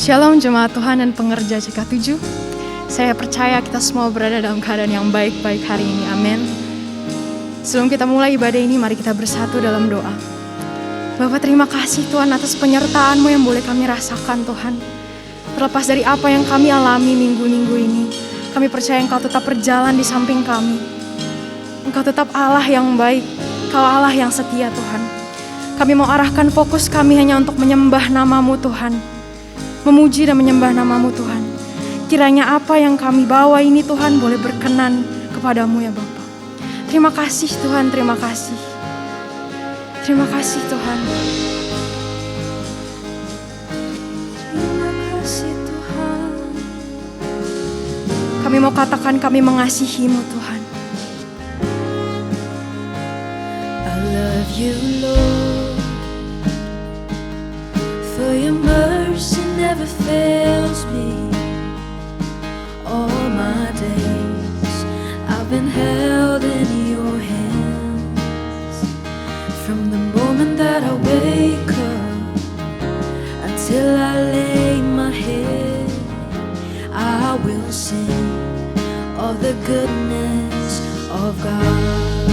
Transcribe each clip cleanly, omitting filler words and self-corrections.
Shalom jemaat Tuhan dan pengerja CK7. Saya percaya kita semua berada dalam keadaan yang baik-baik hari ini, amin. Sebelum kita mulai ibadah ini, mari kita bersatu dalam doa. Bapa, terima kasih Tuhan atas penyertaan-Mu yang boleh kami rasakan Tuhan. Terlepas dari apa yang kami alami minggu-minggu ini, kami percaya Engkau tetap berjalan di samping kami. Engkau tetap Allah yang baik, Engkau Allah yang setia Tuhan. Kami mau arahkan fokus kami hanya untuk menyembah nama-Mu Tuhan. Memuji dan menyembah nama-Mu Tuhan. Kiranya apa yang kami bawa ini Tuhan boleh berkenan kepadamu ya Bapa. Terima kasih Tuhan, terima kasih. Terima kasih Tuhan. Terima kasih Tuhan. Kami mau katakan kami mengasihi-Mu Tuhan. I love you Lord, for your mercy never fails me. All my days I've been held in your hands. From the moment that I wake up until I lay my head, I will sing of the goodness of God.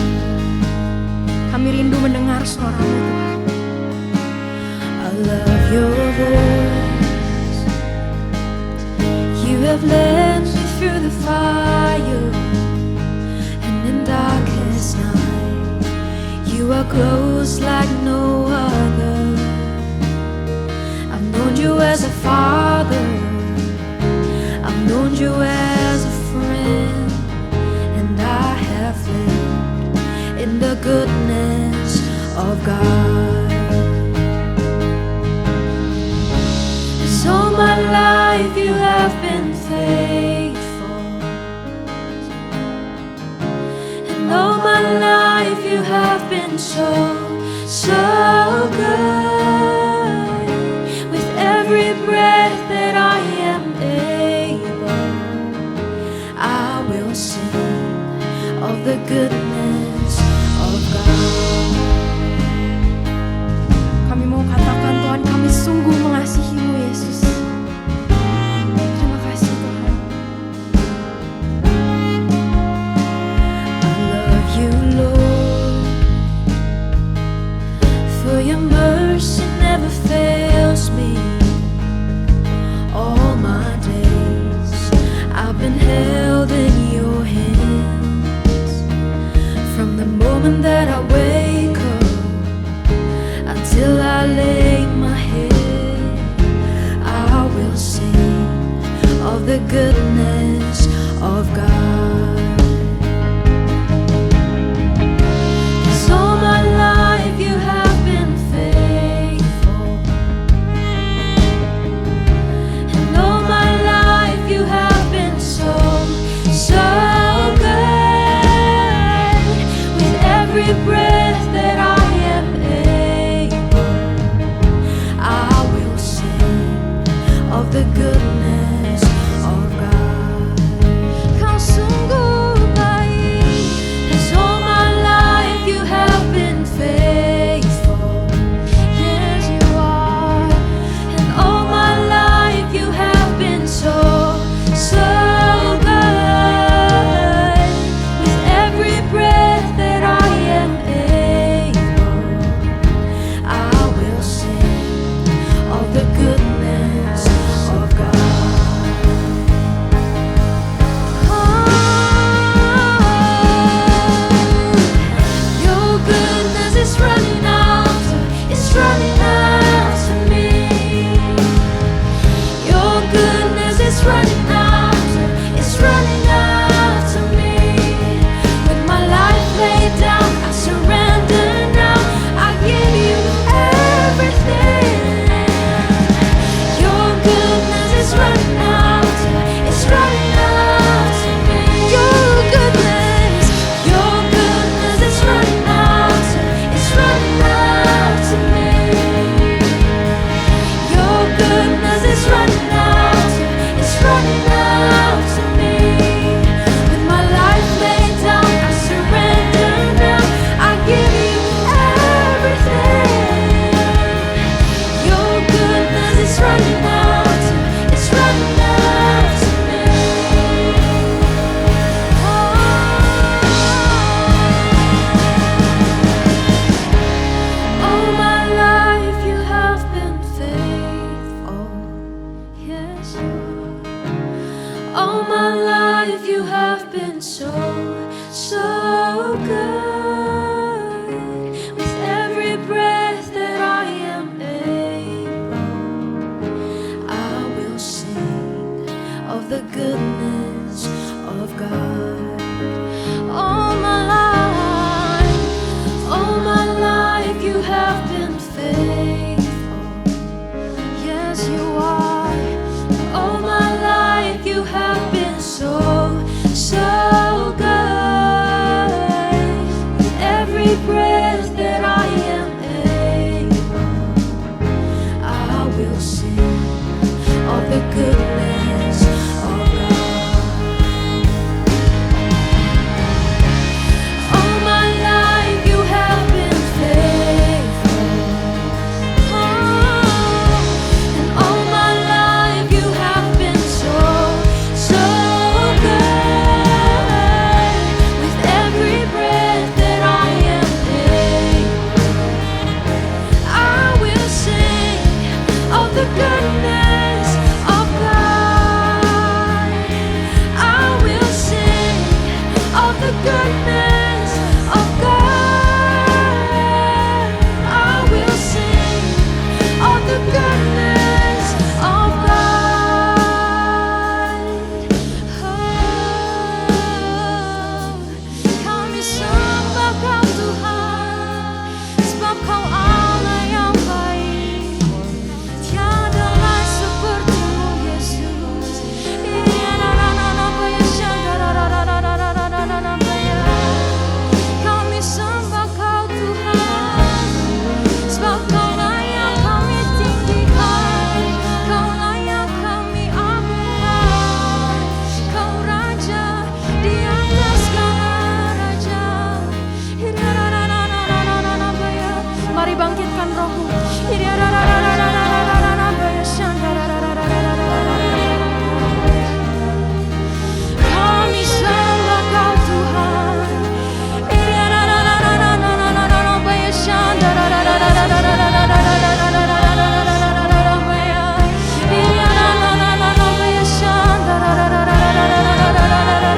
Kami rindu mendengar suara-Mu Tuhan. I love your voice. You have led me through the fire, and in darkest night you are close like no other. I've known you as a father, I've known you as a friend, and I have lived in the goodness of God. All my life you have been faithful, and all my life you have been so good. With every breath that I am able, I will sing of the goodness of God. Kami mau katakan Tuhan, kami sungguh mengasihi-Mu Yesus. Terima kasih Tuhan. I love you Lord, for your mercy never fails me. All my days I've been held in your hands. From the moment that I wake up until I lay my head, I will sing of the goodness of God. 'Cause all my life you have been faithful, and all my life you have been so good. With every breath that I am able, I will sing of the goodness of God. Kau sungguh baik, 'cause all my life you have been faithful. Yes you are, and all my life you have been so good. With every breath that I am able, I will sing of the goodness of God. Your goodness is running after, it's running after me. Your goodness is running after, it's running after me. With my life laid down, I surrender now. I give you everything. Your goodness is running after, it's running after me. Your goodness is running after, it's running after me. Your goodness is running after, it's running after me. All my life you have been so, so good. With every breath that I am able, I will sing of the goodness of God. All my life you have been faithful. Yes, you are. All my life you have been so, so good. With every breath that I am able, I will sing of the goodness of God. All my life you have been faithful. And all my life you have been so, so good. With every breath that I am able, I will sing of the goodness of God. I will sing of the goodness of God. I will sing of the goodness of God. Kami sembah Kau Tuhan, sebab Kau Allah yang baik. Tiada lain seperti-Mu Yesus. Kami sembah Kau Tuhan, sebab Kau-Lah yang kami tinggikan, Kau-Lah yang kami agungkan. Kau Raja di atas segala raja. Mari bangkitkan rohmu. Kami sembah Kau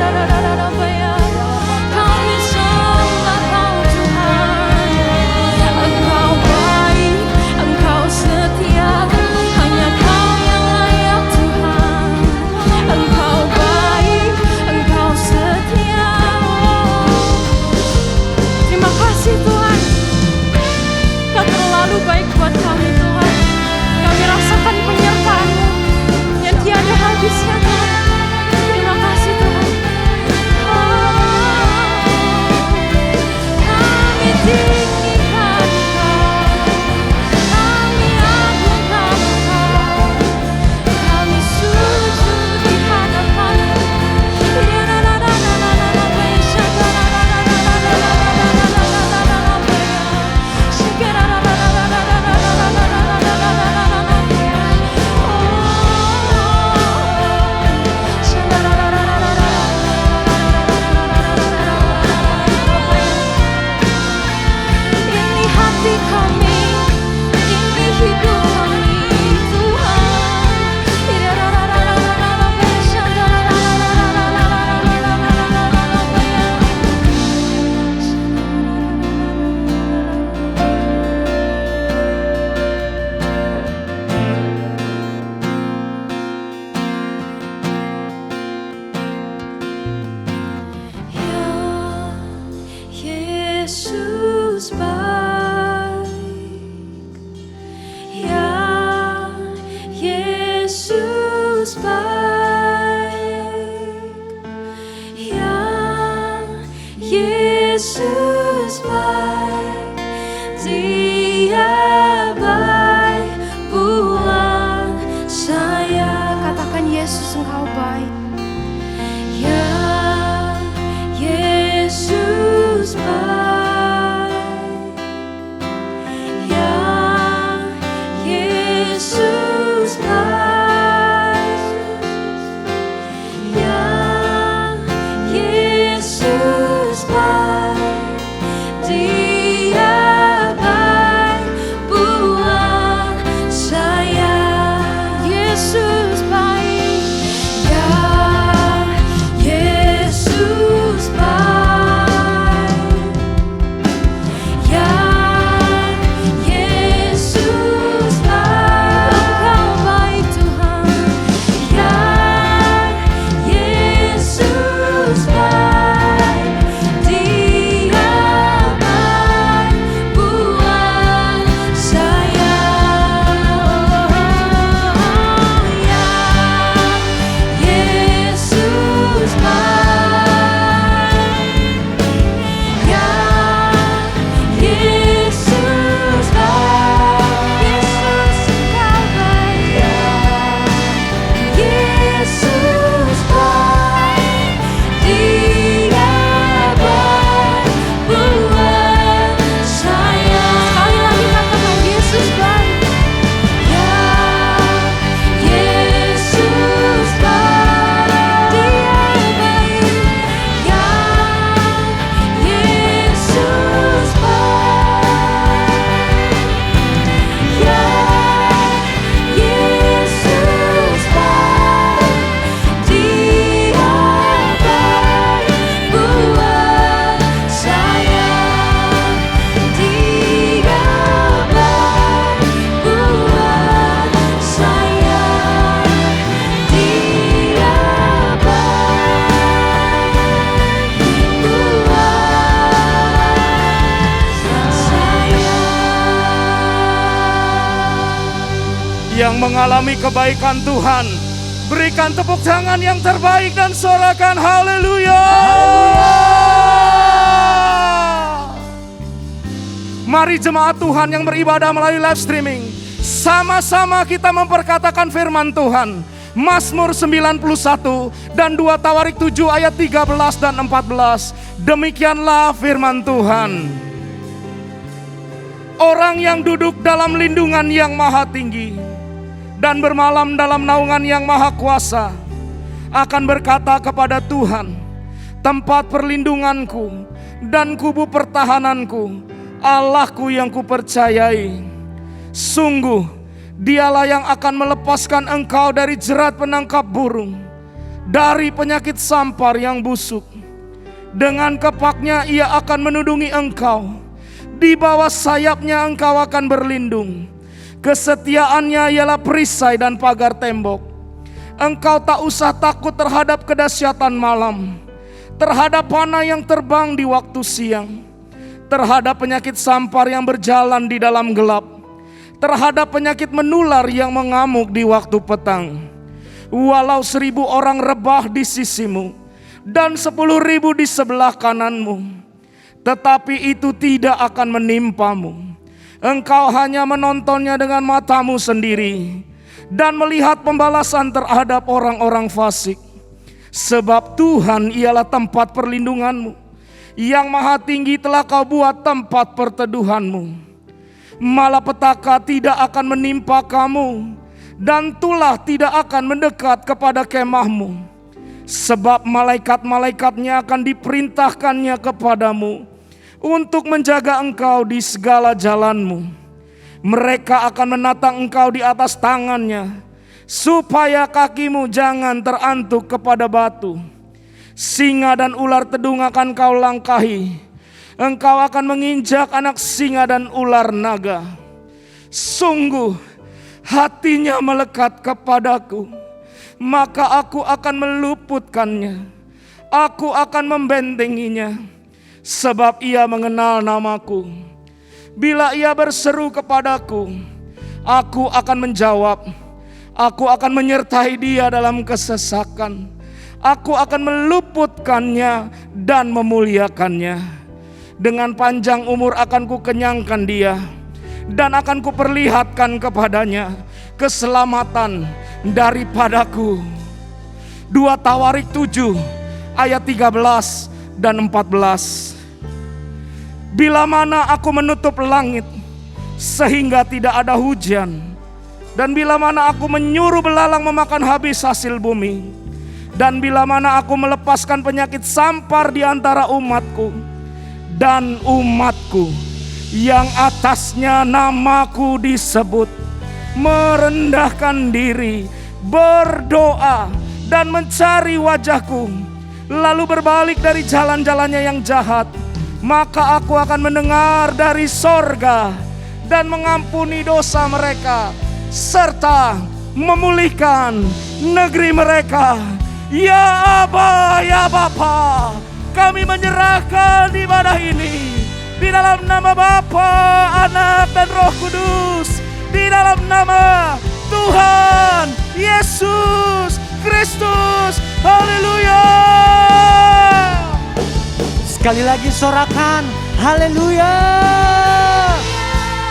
Tuhan. Kami sembah Kau Tuhan. Engkau baik, Engkau setia, hanya Kau yang layak Tuhan. Engkau baik, Engkau setia. Terima kasih Tuhan, Kau terlalu baik buat kami Tuhan. Kami rasakan penyertaan-Mu yang tiada habisnya Tuhan. Terima kasih Tuhan. Kami tinggikan Kau, kami agungkan Kau, kami sujud di hadapan-Mu. Ini hati kami, ini hidup kami Tuhan. Yesus baik, ya Yesus baik, ya Yesus baik. Dia baik buat saya. Katakan Yesus Engkau baik. Ya Yesus baik, ya Yesus baik, ya Yesus baik. sedang mengalami kebaikan Tuhan. Berikan tepuk tangan yang terbaik dan sorakan haleluya. Mari jemaat Tuhan yang beribadah melalui live streaming, sama-sama kita memperkatakan firman Tuhan. Mazmur 91 dan 2 Tawarik 7 ayat 13 dan 14. Demikianlah firman Tuhan. Orang yang duduk dalam lindungan yang maha tinggi dan bermalam dalam naungan yang maha kuasa akan berkata kepada Tuhan, tempat perlindunganku dan kubu pertahananku, Allahku yang kupercayai. Sungguh Dialah yang akan melepaskan engkau dari jerat penangkap burung, dari penyakit sampar yang busuk. Dengan kepaknya ia akan menudungi engkau, di bawah sayapnya engkau akan berlindung. Kesetiaannya ialah perisai dan pagar tembok. Engkau tak usah takut terhadap kedahsyatan malam, terhadap panah yang terbang di waktu siang, terhadap penyakit sampar yang berjalan di dalam gelap, terhadap penyakit menular yang mengamuk di waktu petang. Walau 1000 orang rebah di sisimu dan 10.000 di sebelah kananmu, tetapi itu tidak akan menimpamu. Engkau hanya menontonnya dengan matamu sendiri dan melihat pembalasan terhadap orang-orang fasik. Sebab Tuhan ialah tempat perlindunganmu, yang maha tinggi telah kau buat tempat perteduhanmu. Malapetaka tidak akan menimpa kamu, dan tulah tidak akan mendekat kepada kemahmu. Sebab malaikat-malaikatnya akan diperintahkannya kepadamu untuk menjaga engkau di segala jalanmu. Mereka akan menatang engkau di atas tangannya, supaya kakimu jangan terantuk kepada batu. Singa dan ular tedung akan kau langkahi. Engkau akan menginjak anak singa dan ular naga. Sungguh hatinya melekat kepadaku, maka aku akan meluputkannya. Aku akan membentenginya, sebab ia mengenal namaku. Bila ia berseru kepadaku, aku akan menjawab. Aku akan menyertai dia dalam kesesakan. Aku akan meluputkannya dan memuliakannya. Dengan panjang umur akan kukenyangkan dia, dan akan kuperlihatkan kepadanya keselamatan daripadaku. 2 Tawarik 7 ayat 13 dan 14. Bila mana aku menutup langit sehingga tidak ada hujan, dan bila mana aku menyuruh belalang memakan habis hasil bumi, dan bila mana aku melepaskan penyakit sampar di antara umatku, dan umatku yang atasnya namaku disebut merendahkan diri, berdoa dan mencari wajahku, lalu berbalik dari jalan-jalannya yang jahat, maka aku akan mendengar dari sorga dan mengampuni dosa mereka, serta memulihkan negeri mereka. Ya Aba, ya Bapa, kami menyerahkan ibadah ini di dalam nama Bapa, Anak dan Roh Kudus, di dalam nama Tuhan Yesus Kristus. Haleluya. Sekali lagi sorakan haleluya.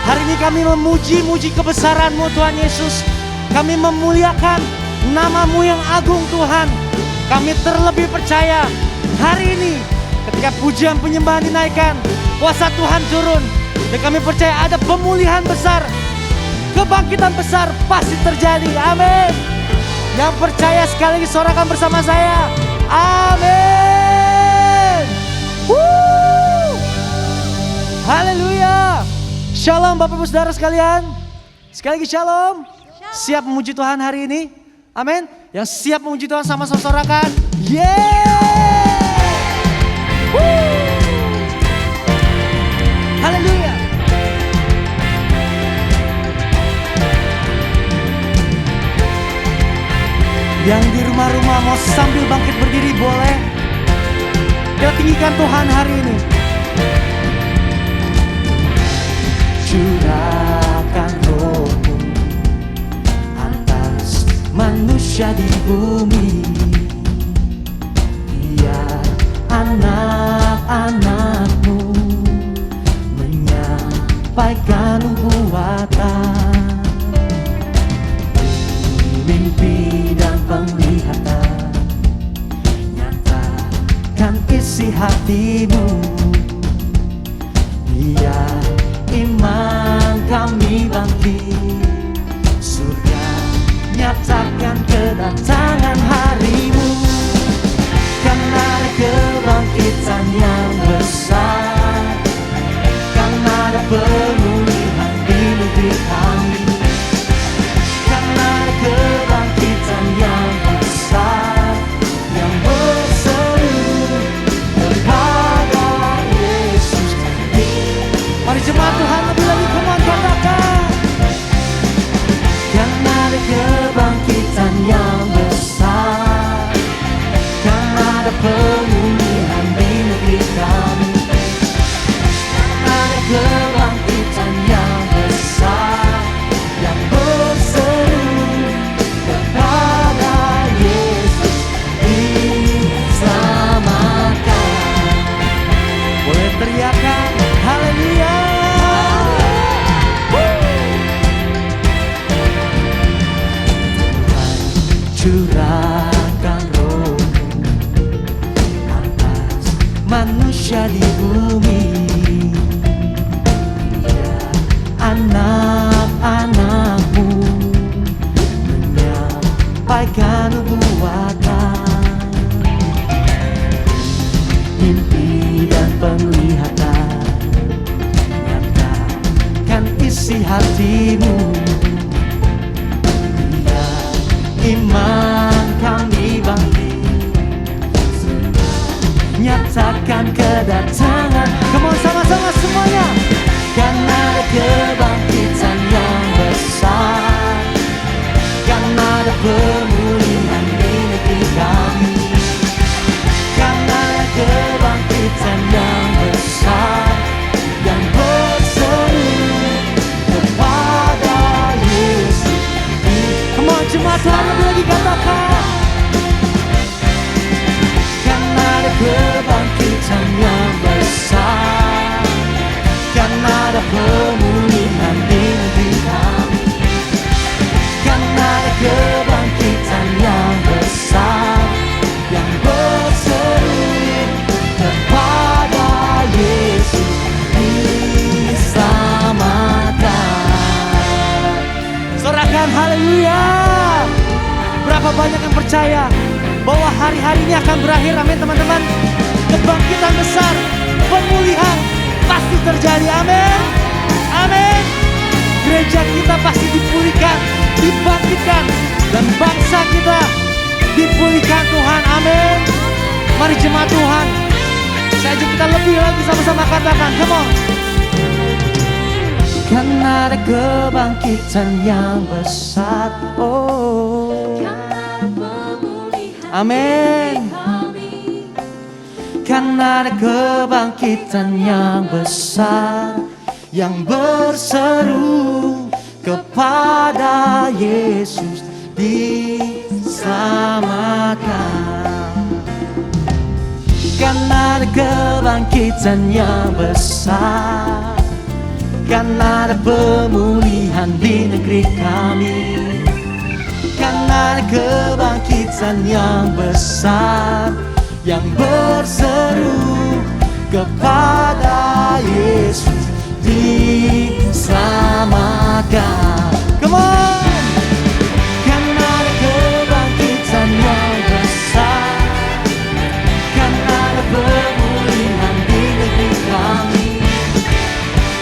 Hari ini kami memuji-muji kebesaran-Mu Tuhan Yesus. Kami memuliakan nama-Mu yang agung Tuhan. Kami terlebih percaya hari ini ketika pujian penyembahan dinaikkan, kuasa Tuhan turun, dan kami percaya ada pemulihan besar, kebangkitan besar pasti terjadi. Amin. Yang percaya sekali lagi sorakan bersama saya. Amin. Haleluya. Shalom Bapak Ibu Saudara sekalian. Sekali lagi shalom. Siap memuji Tuhan hari ini? Amin. Yang siap memuji Tuhan sama-sama sorakan. Haleluya. Yang di rumah-rumah mau sambil bangkit berdiri boleh. Kita tinggikan Tuhan hari ini. Curahkan Roh-Mu manusia di bumi. Biar anak-anakmu menyampaikan nubuatan, mimpi dan penglihatan, nyatakan isi hatimu. Biar iman kami bangkit, surga nyatakan kedatangan harimu. Karena ada kebangkitan yang besar, karena ada pemulihan di negeri kami. Karena ada kebangkitan yang besar, yang berseru kepada Yesus. Mari jemaat Tuhan lebih lagi, come on, katakan. Karena ada kebangkitan yang besar, karena ada pemulihan di negeri kami. Karena ada kebangkitan yang besar, yang berseru kepada Yesus diselamatkan. Boleh teriakan haleluya. Curahkan roh atas manusia di bumi. Biar anak-anakmu menyampaikan nubuatan, mimpi dan penglihatan, nyatakan isi hatimu. Iman kami bangkit, nyatakan kedatangan. Come on, sama-sama semuanya. Karena ada kebangkitan yang besar, karena ada pemulihan di negeri kami. Karena ada kebangkitan yang besar, yang berseru kepada Yesus. Come on, jemaat Tuhan lebih lagi katakan. Karena ada kebangkitan yang besar, karena ada pemulihan di negeri kami. Karena ada kebangkitan yang besar, yang berseru kepada Yesus diselamatkan. Sorakan haleluya. Berapa banyak yang percaya bahwa hari-hari ini akan berakhir, amin teman-teman. Kebangkitan besar, pemulihan pasti terjadi, amin. Amin. Gereja kita pasti dipulihkan, dibangkitkan, dan bangsa kita dipulihkan Tuhan, amin. Mari jemaat Tuhan, saya ajak kita lebih lagi sama-sama katakan, come on. Karena ada kebangkitan yang besar, oh, amin. Karena ada kebangkitan yang besar, yang berseru kepada Yesus diselamatkan. Karena ada kebangkitan yang besar, karena ada pemulihan di negeri kami. Karena ada kebangkitan yang besar, yang berseru kepada Yesus diselamatkan. Come on. Karena ada kebangkitan yang besar, karena ada pemulihan di negeri kami.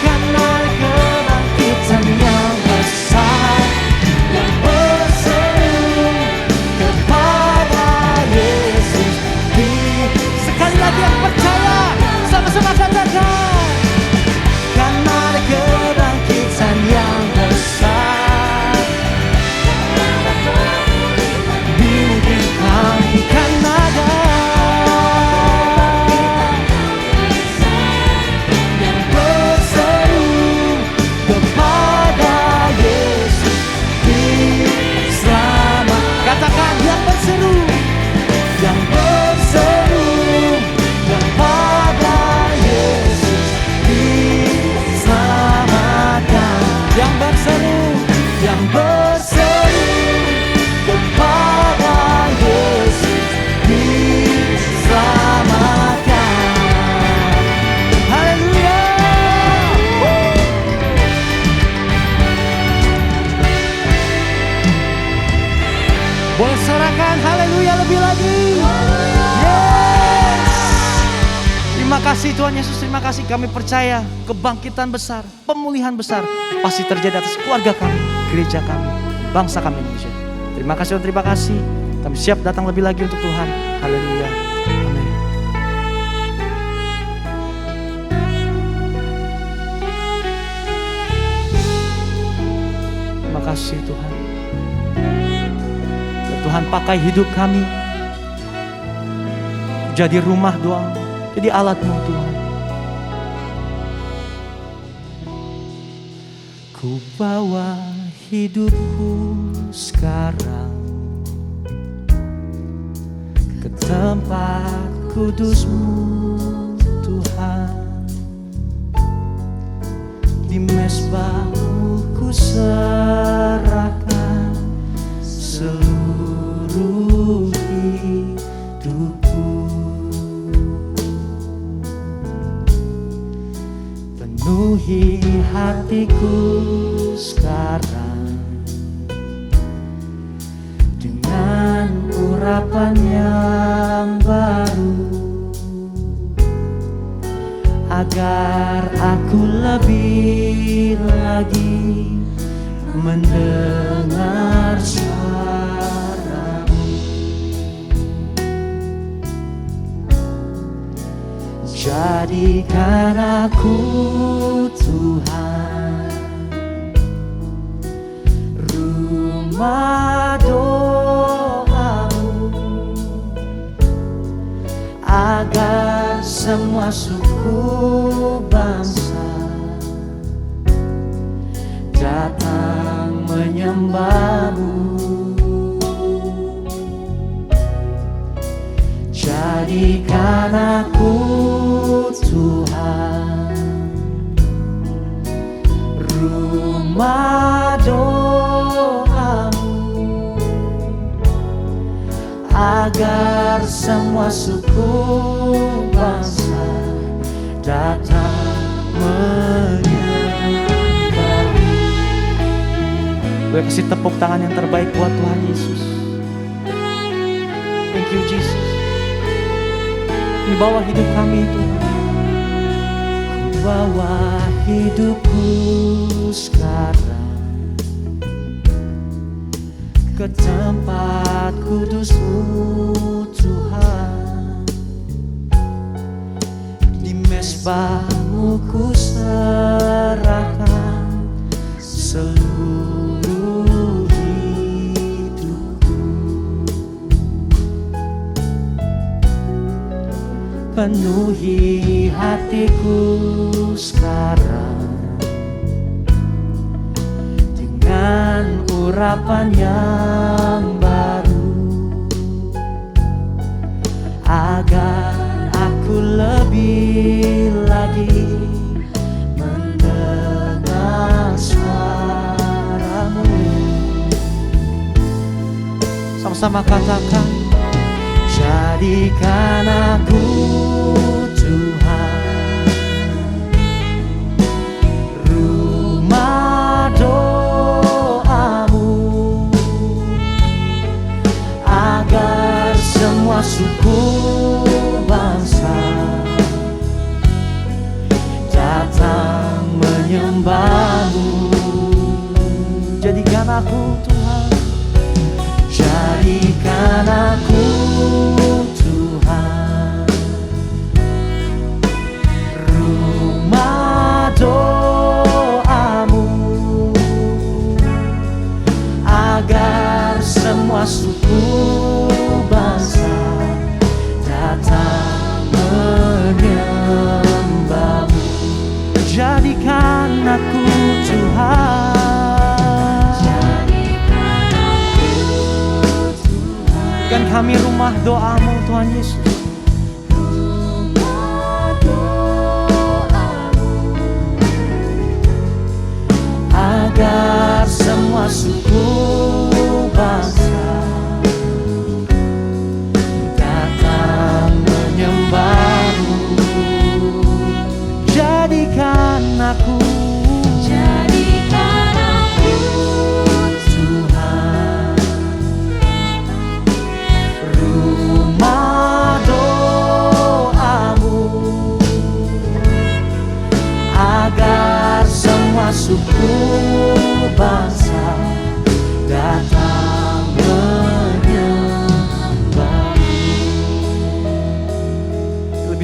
Karena ada kebangkitan yang besar, yang berseru kepada Yesus. Sekali lagi yang percaya, sama-sama katakan. kasih Tuhan Yesus, terima kasih. Kami percaya kebangkitan besar, pemulihan besar pasti terjadi atas keluarga kami, gereja kami, bangsa kami Indonesia. Terima kasih Tuhan, terima kasih. Kami siap datang lebih lagi untuk Tuhan. Haleluya. Amin. Terima kasih Tuhan. Ya Tuhan, pakai hidup kami jadi rumah doa, jadi alat-Mu Tuhan. Ku bawa hidupku sekarang ke tempat kudus-Mu Tuhan. Di mezbah-Mu ku serahkan seluruh hidupku. Penuhi hatiku sekarang dengan urapan yang baru, agar aku lebih lagi mendengar suara-Mu. Jadikan aku Tuhan rumah doa-Mu, agar semua suku bangsa datang menyembah-Mu. Jadikan aku Tuhan rumah doa-Mu, agar semua suku bangsa datang menyembah-Mu. Gue kasih tepuk tangan yang terbaik buat Tuhan Yesus. Thank you Jesus. Di bawah hidup kami Tuhan, ku bawa hidupku sekarang ke tempat kudus-Mu Tuhan. Di mezbah-Mu ku serahkan seluruh hidupku. Penuhi hatiku sekarang dengan urapan yang baru, agar aku lebih lagi mendengar suara-Mu. Sama-sama katakan, jadikan aku Tuhan rumah doa-Mu, agar semua suku bangsa datang menyembah-Mu. Jadikan aku Tuhan, jadikan aku Tuhan rumah doa-Mu, agar semua suku bangsa datang menyembah-Mu. Jadikan aku Tuhan, kan kami rumah doa-Mu Tuhan Yesus. Rumah doa-Mu, agar semua suku bangsa datang menyembah-Mu. Jadikan aku Tuhan rumah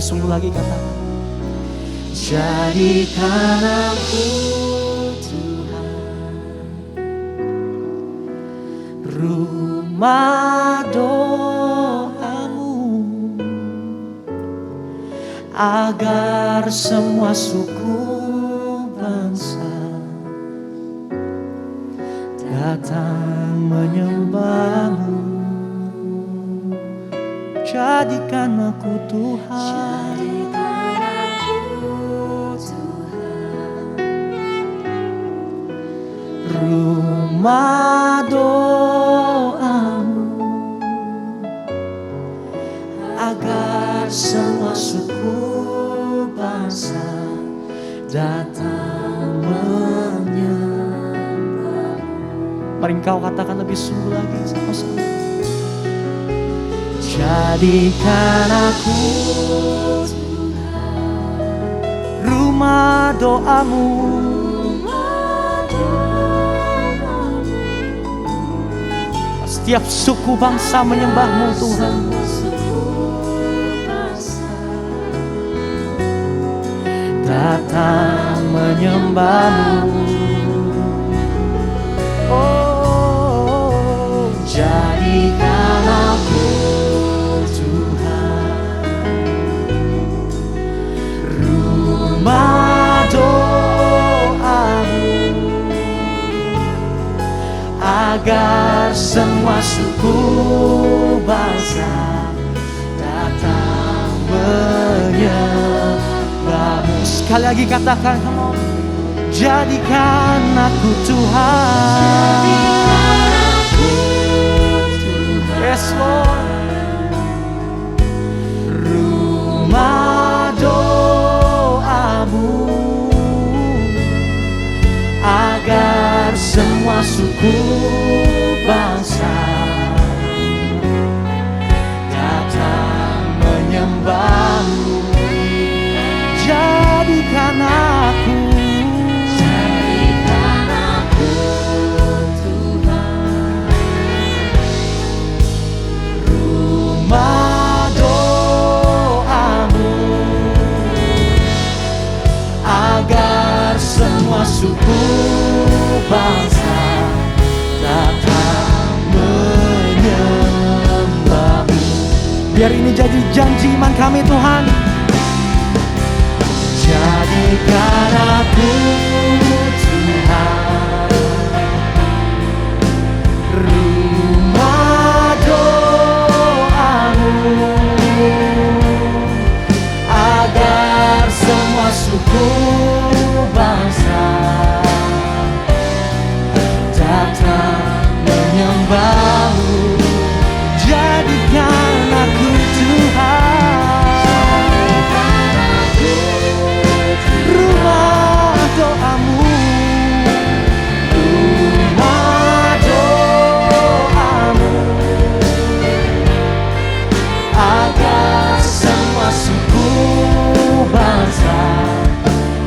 lebih sungguh lagi katakan. Jadikan aku Tuhan rumah doamu, agar semua suku bangsa datang menyembahmu. Jadikan aku Tuhan, rumah doamu, agar semua suku bangsa datang menyembah. Mari engkau katakan lebih sungguh lagi sama-sama. Jadikan aku rumah doamu, setiap suku bangsa menyembahmu Tuhan. Datang menyembahmu. Oh, jadikan aku Tuhan rumah doamu, agar semua suku bangsa datang menyembahmu. Sekali lagi katakan, come on. Jadikan aku Tuhan. Yes Lord. Rumah doamu, agar semua suku bangsa datang menyembahmu. Jadikan aku Tuhan rumah doamu, agar semua suku bangsa datang menyembahmu. Biar ini jadi janji iman kami Tuhan. Jadikan aku Tuhan rumah doamu, agar semua suku bangsa datang menyembahmu. Jadikan aku Tuhan rumah doamu, rumah doamu, agar semua suku bangsa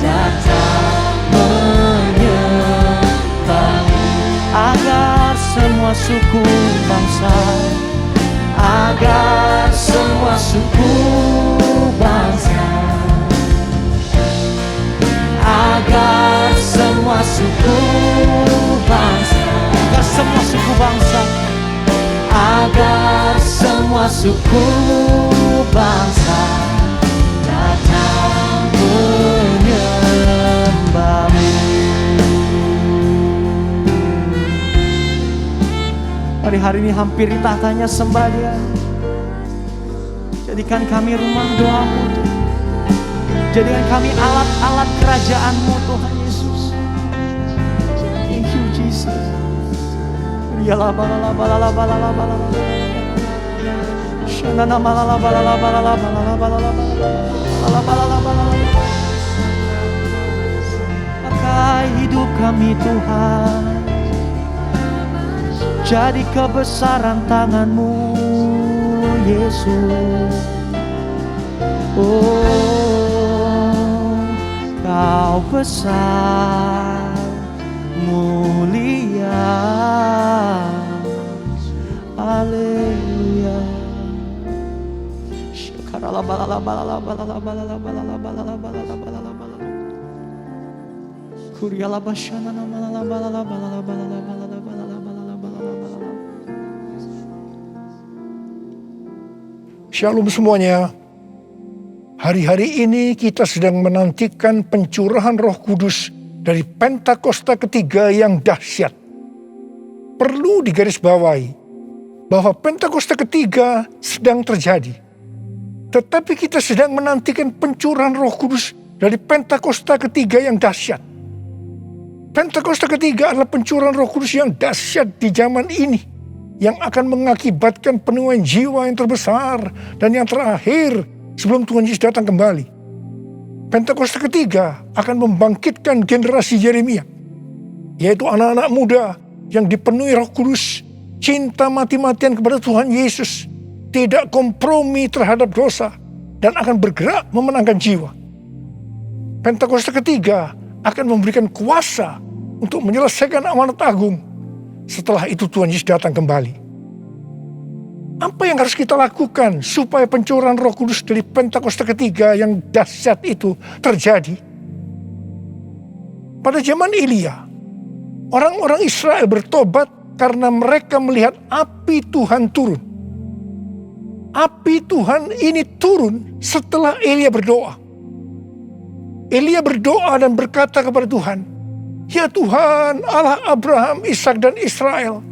datang menyembahmu. Agar semua suku bangsa, agar semua suku bangsa, agar semua suku bangsa, agar semua suku bangsa, agar semua suku bangsa datang menyembahmu. Mari hari ini hampir di tahtanya sembah Dia. Jadikan kami rumah doamu Tuhan. Jadikan kami alat-alat kerajaan-Mu Tuhan Yesus. Thank you Jesus. Pakai hidup kami Tuhan, jadi kebesaran tangan-Mu Yesus. Oh, Kau besar, mulia, haleluya. Shalom semuanya. Hari-hari ini kita sedang menantikan pencurahan Roh Kudus dari Pentakosta ketiga yang dahsyat. Perlu digarisbawahi bahwa Pentakosta ketiga sedang terjadi. Tetapi kita sedang menantikan pencurahan Roh Kudus dari Pentakosta ketiga yang dahsyat. Pentakosta ketiga adalah pencurahan Roh Kudus yang dahsyat di zaman ini, yang akan mengakibatkan penuaian jiwa yang terbesar dan yang terakhir sebelum Tuhan Yesus datang kembali. Pentakosta ketiga akan membangkitkan generasi Yeremia, yaitu anak-anak muda yang dipenuhi Roh Kudus, cinta mati-matian kepada Tuhan Yesus, tidak kompromi terhadap dosa, dan akan bergerak memenangkan jiwa. Pentakosta ketiga akan memberikan kuasa untuk menyelesaikan amanat agung. Setelah itu Tuhan Yesus datang kembali. Apa yang harus kita lakukan supaya pencurahan Roh Kudus dari Pentakosta ketiga yang dahsyat itu terjadi? Pada zaman Elia, orang-orang Israel bertobat karena mereka melihat api Tuhan turun. Api Tuhan ini turun setelah Elia berdoa. Elia berdoa dan berkata kepada Tuhan, "Ya Tuhan, Allah Abraham, Ishak dan Israel,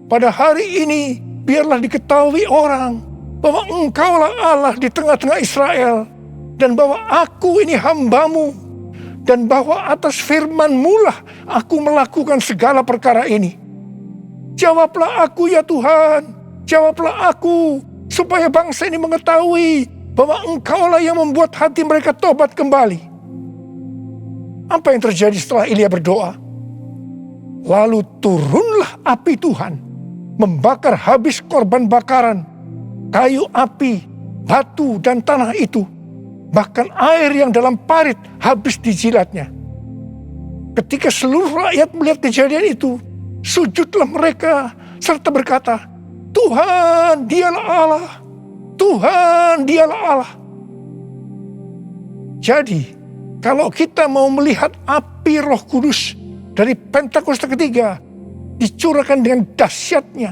pada hari ini biarlah diketahui orang bahwa Engkaulah Allah di tengah-tengah Israel, dan bahwa aku ini hamba-Mu, dan bahwa atas firman-Mu lah aku melakukan segala perkara ini. Jawablah aku ya Tuhan, jawablah aku, supaya bangsa ini mengetahui bahwa Engkaulah yang membuat hati mereka tobat kembali." Apa yang terjadi setelah Elia berdoa? Lalu turunlah api Tuhan, membakar habis korban bakaran, kayu api, batu dan tanah itu. Bahkan air yang dalam parit habis dijilatnya. Ketika seluruh rakyat melihat kejadian itu, sujudlah mereka serta berkata, "Tuhan, dialah Allah. Tuhan, dialah Allah." Jadi, kalau kita mau melihat api Roh Kudus dari Pentakosta ketiga dicurahkan dengan dahsyatnya,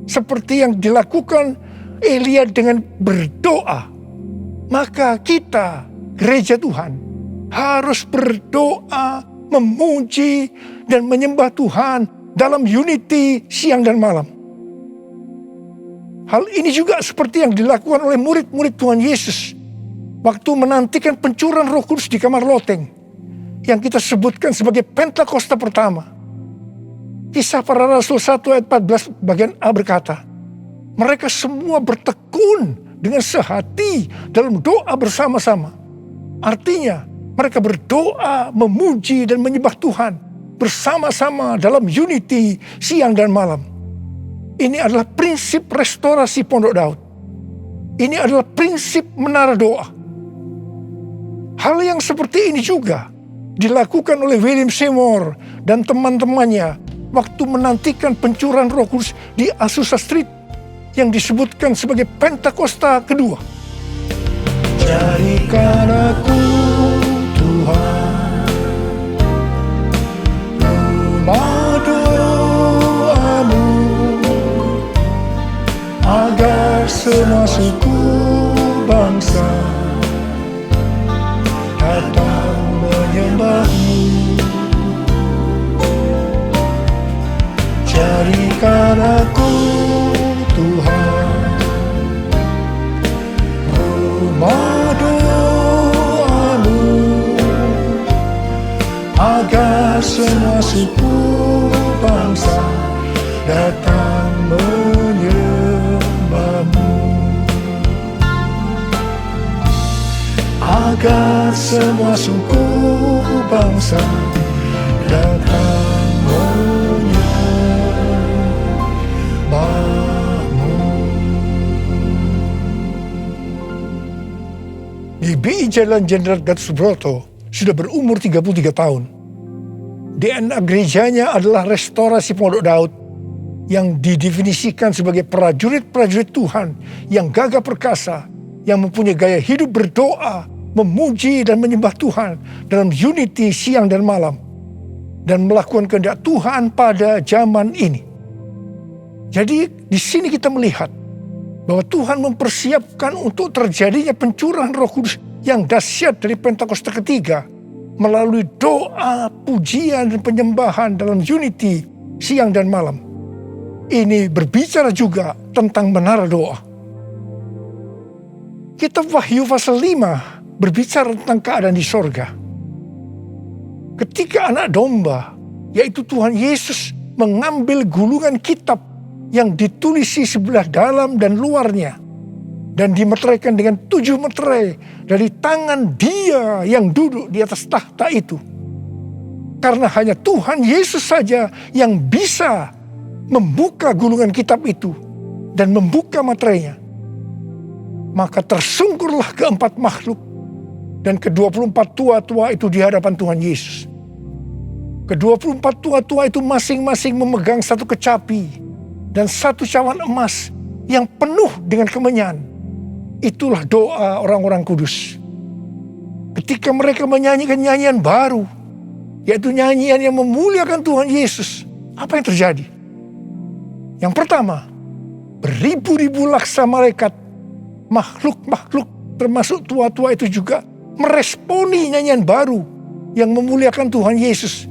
seperti yang dilakukan Elia dengan berdoa, maka kita, gereja Tuhan, harus berdoa, memuji, dan menyembah Tuhan dalam unity siang dan malam. Hal ini juga seperti yang dilakukan oleh murid-murid Tuhan Yesus waktu menantikan pencurahan Roh Kudus di kamar loteng, yang kita sebutkan sebagai Pentakosta pertama. Kisah Para Rasul 1 ayat 14 bagian A berkata, mereka semua bertekun dengan sehati dalam doa bersama-sama. Artinya mereka berdoa, memuji dan menyembah Tuhan bersama-sama dalam unity siang dan malam. Ini adalah prinsip restorasi Pondok Daud. Ini adalah prinsip menara doa. Hal yang seperti ini juga dilakukan oleh William Seymour dan teman-temannya waktu menantikan pencurahan Roh Kudus di Azusa Street yang disebutkan sebagai Pentakosta kedua. Jadikan aku Tuhan rumah doamu, agar semua suku bangsa datang menyembahmu. Jadikan aku Tuhan rumah doamu, agar semua suku bangsa datang menyembahmu. Agar semua suku bangsa datang menyembahmu. GBI Jalan Jenderal Gatot Subroto sudah berumur 33 tahun. DNA gerejanya adalah restorasi Pondok Daud yang didefinisikan sebagai prajurit-prajurit Tuhan yang gagah perkasa, yang mempunyai gaya hidup berdoa, memuji dan menyembah Tuhan dalam unity siang dan malam, dan melakukan kehendak Tuhan pada zaman ini. Jadi di sini kita melihat bahwa Tuhan mempersiapkan untuk terjadinya pencurahan Roh Kudus yang dahsyat dari Pentakosta ketiga melalui doa, pujian dan penyembahan dalam unity siang dan malam. Ini berbicara juga tentang menara doa. Kitab Wahyu pasal 5 berbicara tentang keadaan di sorga. Ketika anak domba, yaitu Tuhan Yesus, mengambil gulungan kitab yang ditulisi sebelah dalam dan luarnya, dan dimeteraikan dengan 7 meterai dari tangan Dia yang duduk di atas tahta itu. Karena hanya Tuhan Yesus saja yang bisa membuka gulungan kitab itu dan membuka meterainya. Maka tersungkurlah keempat makhluk dan ke-24 tua-tua itu di hadapan Tuhan Yesus. Ke-24 tua-tua itu masing-masing memegang satu kecapi dan satu cawan emas yang penuh dengan kemenyan. Itulah doa orang-orang kudus. Ketika mereka menyanyikan nyanyian baru, yaitu nyanyian yang memuliakan Tuhan Yesus, apa yang terjadi? Yang pertama, beribu-ribu laksa malaikat, makhluk-makhluk termasuk tua-tua itu juga meresponi nyanyian baru yang memuliakan Tuhan Yesus.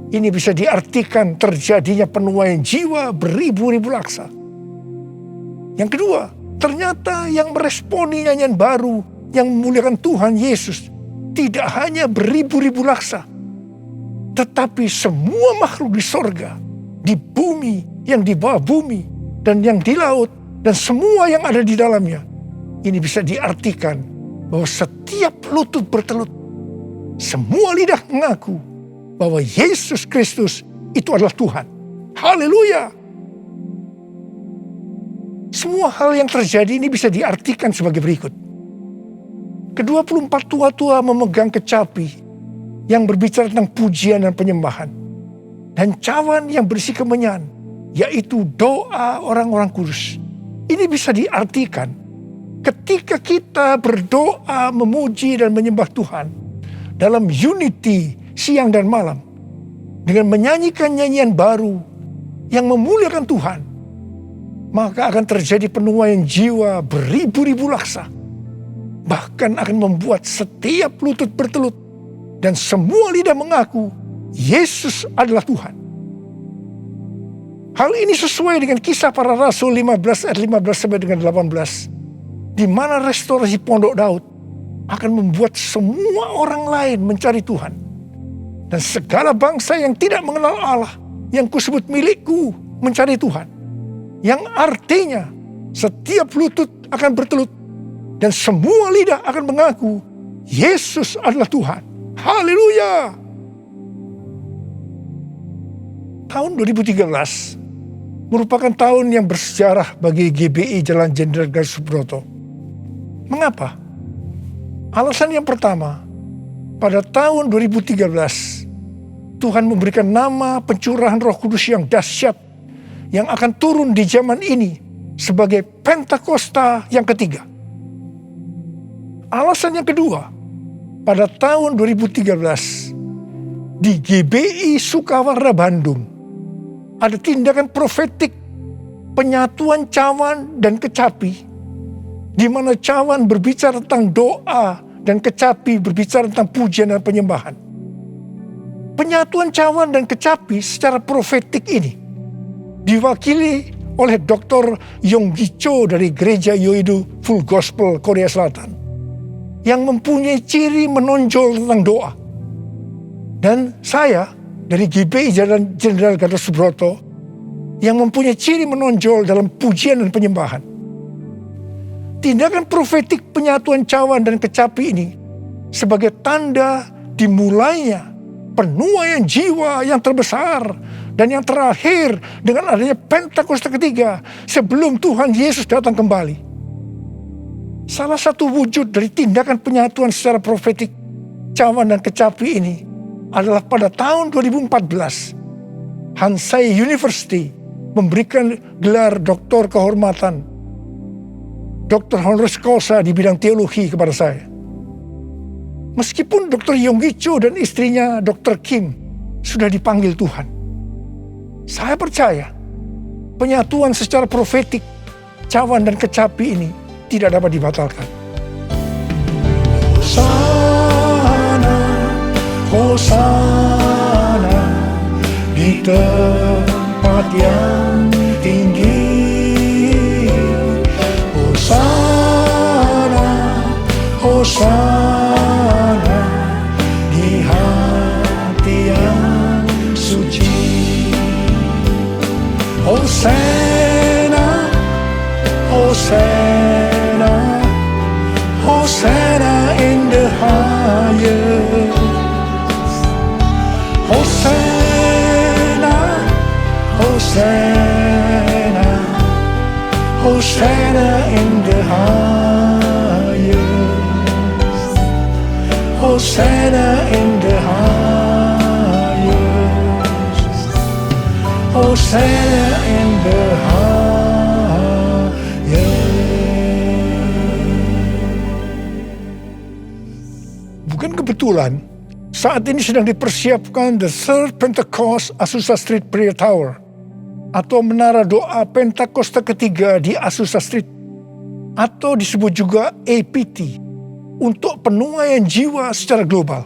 Ini bisa diartikan terjadinya penuaian jiwa beribu-ribu laksa. Yang kedua, ternyata yang meresponi nyanyian baru yang memuliakan Tuhan Yesus tidak hanya beribu-ribu laksa, tetapi semua makhluk di sorga, di bumi, yang di bawah bumi, dan yang di laut, dan semua yang ada di dalamnya. Ini bisa diartikan bahwa setiap lutut bertelut, semua lidah mengaku bahwa Yesus Kristus itu adalah Tuhan. Haleluya! Semua hal yang terjadi ini bisa diartikan sebagai berikut. Ke-24 tua-tua memegang kecapi yang berbicara tentang pujian dan penyembahan, dan cawan yang berisi kemenyan, yaitu doa orang-orang kudus. Ini bisa diartikan ketika kita berdoa, memuji dan menyembah Tuhan dalam unity siang dan malam, dengan menyanyikan nyanyian baru yang memuliakan Tuhan, maka akan terjadi penuaian jiwa beribu-ribu laksa. Bahkan akan membuat setiap lutut bertelut dan semua lidah mengaku Yesus adalah Tuhan. Hal ini sesuai dengan Kisah Para Rasul 15 ayat 15 sampai dengan 18, di mana restorasi Pondok Daud akan membuat semua orang lain mencari Tuhan. Dan segala bangsa yang tidak mengenal Allah, yang kusebut milikku, mencari Tuhan. Yang artinya setiap lutut akan bertelut dan semua lidah akan mengaku Yesus adalah Tuhan. Haleluya! Tahun 2013 merupakan tahun yang bersejarah bagi GBI Jalan Jenderal Gatot Subroto. Mengapa? Alasan yang pertama, pada tahun 2013, Tuhan memberikan nama pencurahan Roh Kudus yang dahsyat yang akan turun di zaman ini sebagai Pentakosta yang ketiga. Alasan yang kedua, pada tahun 2013 di GBI Sukawarna Bandung ada tindakan profetik penyatuan cawan dan kecapi, di mana cawan berbicara tentang doa dan kecapi berbicara tentang pujian dan penyembahan. Penyatuan cawan dan kecapi secara profetik ini diwakili oleh Dr. Yonggi Cho dari Gereja Yoido Full Gospel Korea Selatan, yang mempunyai ciri menonjol tentang doa. Dan saya dari GBI Jalan Jenderal Gatot Subroto yang mempunyai ciri menonjol dalam pujian dan penyembahan. Tindakan profetik penyatuan cawan dan kecapi ini sebagai tanda dimulainya penuaian jiwa yang terbesar dan yang terakhir dengan adanya Pentakosta ketiga sebelum Tuhan Yesus datang kembali. Salah satu wujud dari tindakan penyatuan secara profetik cawan dan kecapi ini adalah pada tahun 2014 Hansai University memberikan gelar doktor kehormatan Dr. honoris causa di bidang teologi kepada saya. Meskipun Dr. Yonggi Cho dan istrinya Dr. Kim sudah dipanggil Tuhan, saya percaya penyatuan secara profetik cawan dan kecapi ini tidak dapat dibatalkan. Hosana, Hosana di tempat yang tinggi. Hosana, Hosana di hati yang suci. Hosana, Hosana, Hosana in the highest. Hosana, Hosana, Hosana in the highest. Hosana in the highest. Hosana in the highest. Bukan kebetulan saat ini sedang dipersiapkan The Third Pentecost Azusa Street Prayer Tower atau menara doa Pentakosta ketiga di Azusa Street, atau disebut juga APT, untuk penuaian jiwa secara global.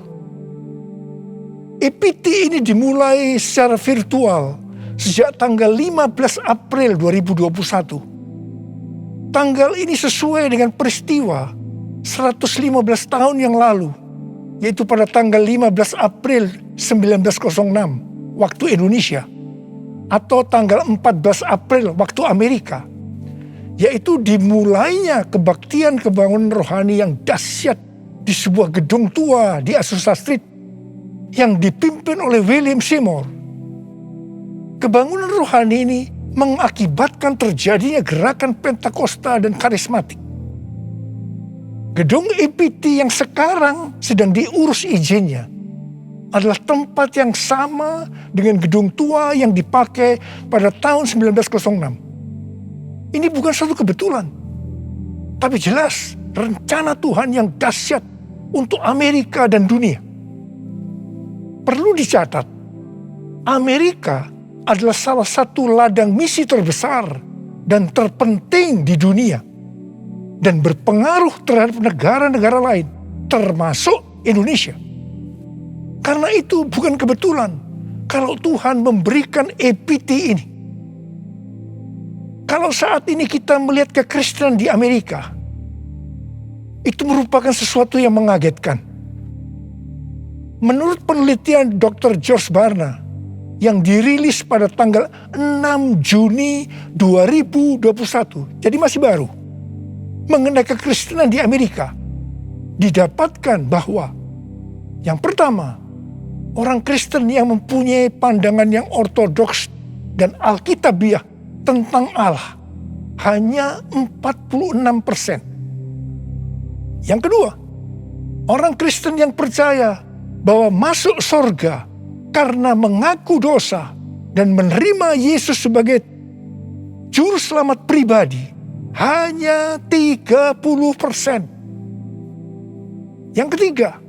APT ini dimulai secara virtual sejak tanggal 15 April 2021. Tanggal ini sesuai dengan peristiwa 115 tahun yang lalu, yaitu pada tanggal 15 April 1906 waktu Indonesia, atau tanggal 14 April waktu Amerika, yaitu dimulainya kebaktian kebangunan rohani yang dahsyat di sebuah gedung tua di Azusa Street yang dipimpin oleh William Seymour. Kebangunan rohani ini mengakibatkan terjadinya gerakan Pentakosta dan karismatik. Gedung APT yang sekarang sedang diurus izinnya adalah tempat yang sama dengan gedung tua yang dipakai pada tahun 1906. Ini bukan suatu kebetulan, tapi jelas rencana Tuhan yang dahsyat untuk Amerika dan dunia. Perlu dicatat, Amerika adalah salah satu ladang misi terbesar dan terpenting di dunia dan berpengaruh terhadap negara-negara lain, termasuk Indonesia. Karena itu bukan kebetulan kalau Tuhan memberikan APT ini. Kalau saat ini kita melihat kekristenan di Amerika, itu merupakan sesuatu yang mengagetkan. Menurut penelitian Dr. George Barna yang dirilis pada tanggal 6 Juni 2021, jadi masih baru, mengenai kekristenan di Amerika, didapatkan bahwa yang pertama, orang Kristen yang mempunyai pandangan yang ortodoks dan alkitabiah tentang Allah hanya 46%. Yang kedua, orang Kristen yang percaya bahwa masuk surga karena mengaku dosa dan menerima Yesus sebagai juru selamat pribadi hanya 30%. Yang ketiga,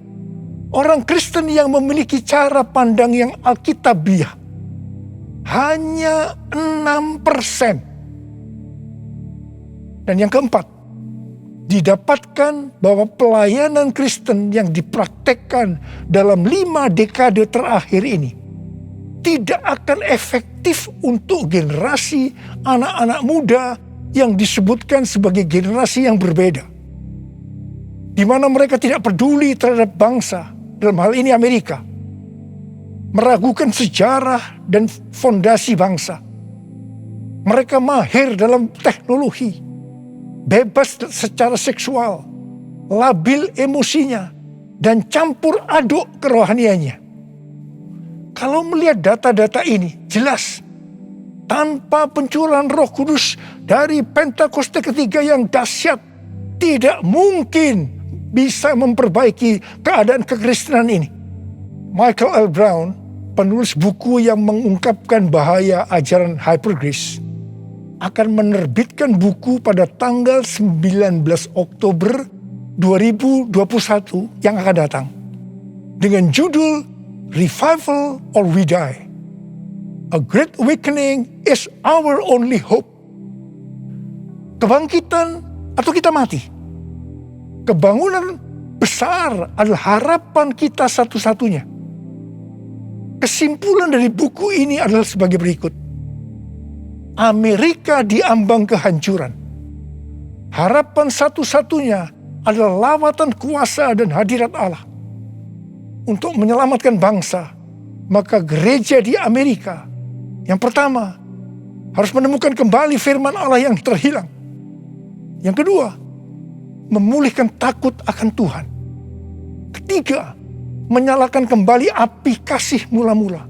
orang Kristen yang memiliki cara pandang yang alkitabiah hanya 6%. Dan yang keempat, didapatkan bahwa pelayanan Kristen yang dipraktekkan dalam 5 dekade terakhir ini tidak akan efektif untuk generasi anak-anak muda yang disebutkan sebagai generasi yang berbeda, di mana mereka tidak peduli terhadap bangsa, dalam hal ini Amerika, meragukan sejarah dan fondasi bangsa. Mereka mahir dalam teknologi, bebas secara seksual, labil emosinya, dan campur aduk kerohaniannya. Kalau melihat data-data ini, jelas tanpa pencurahan Roh Kudus dari Pentakosta ketiga yang dahsyat, tidak mungkin bisa memperbaiki keadaan kekristenan ini. Michael L. Brown, penulis buku yang mengungkapkan bahaya ajaran hypergrace, akan menerbitkan buku pada tanggal 19 Oktober 2021 yang akan datang dengan judul Revival or We Die. A Great Awakening is our only hope. Kebangkitan atau kita mati. Kebangunan besar adalah harapan kita satu-satunya. Kesimpulan dari buku ini adalah sebagai berikut. Amerika diambang kehancuran. Harapan satu-satunya adalah lawatan kuasa dan hadirat Allah. Untuk menyelamatkan bangsa, maka gereja di Amerika yang pertama harus menemukan kembali firman Allah yang terhilang. Yang kedua, memulihkan takut akan Tuhan. Ketiga, menyalakan kembali api kasih mula-mula.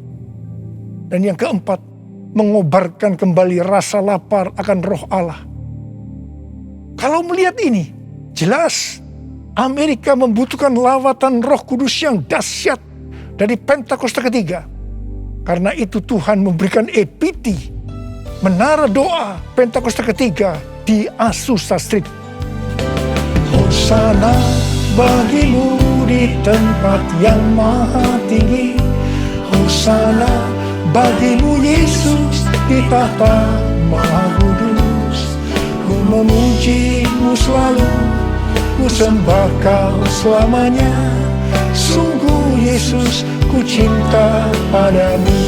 Dan yang keempat, mengobarkan kembali rasa lapar akan roh Allah. Kalau melihat ini, jelas Amerika membutuhkan lawatan Roh Kudus yang dahsyat dari Pentakosta ketiga. Karena itu Tuhan memberikan EPT, menara doa Pentakosta ketiga di Azusa Street. Hosana bagimu di tempat yang maha tinggi. Hosana bagimu Yesus di tahta maha kudus. Ku memujimu selalu, ku sembah kau selamanya. Sungguh Yesus ku cinta padamu.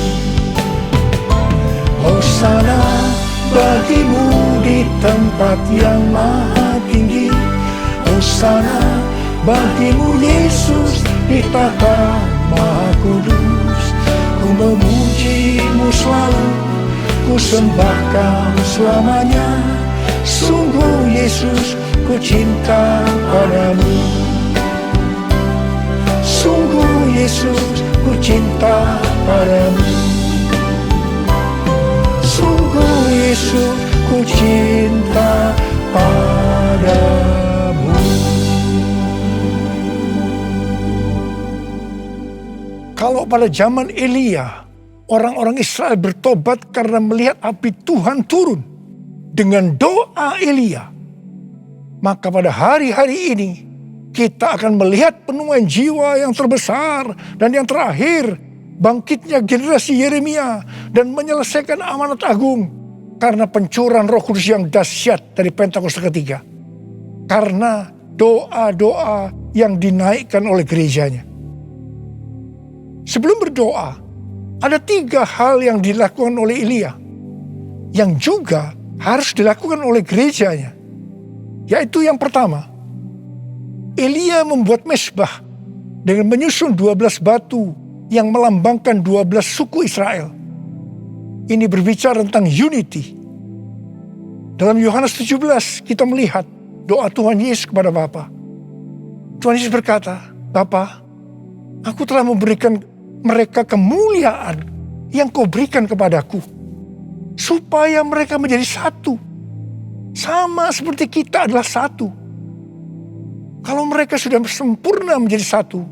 Hosana bagimu di tempat yang maha tinggi. Hosana bagimu Yesus di tahta maha kudus. Ku memujimu selalu, ku sembah kau selamanya. Sungguh Yesus ku cinta padamu. Sungguh Yesus ku cinta padamu. Sungguh Yesus ku cinta padamu. Kalau pada zaman Elia, orang-orang Israel bertobat karena melihat api Tuhan turun dengan doa Elia, maka pada hari-hari ini kita akan melihat penuaian jiwa yang terbesar dan yang terakhir, bangkitnya generasi Yeremia dan menyelesaikan amanat agung karena pencurahan Roh Kudus yang dahsyat dari Pentakosta ketiga. Karena doa-doa yang dinaikkan oleh gerejanya. Sebelum berdoa, ada 3 hal yang dilakukan oleh Elia yang juga harus dilakukan oleh gerejanya. Yaitu yang pertama, Elia membuat mezbah dengan menyusun 12 batu yang melambangkan 12 suku Israel. Ini berbicara tentang unity. Dalam Yohanes 17 kita melihat doa Tuhan Yesus kepada Bapa. Tuhan Yesus berkata, Bapa, aku telah memberikan mereka kemuliaan yang kau berikan kepadaku, supaya mereka menjadi satu, sama seperti kita adalah satu. Kalau mereka sudah sempurna menjadi satu,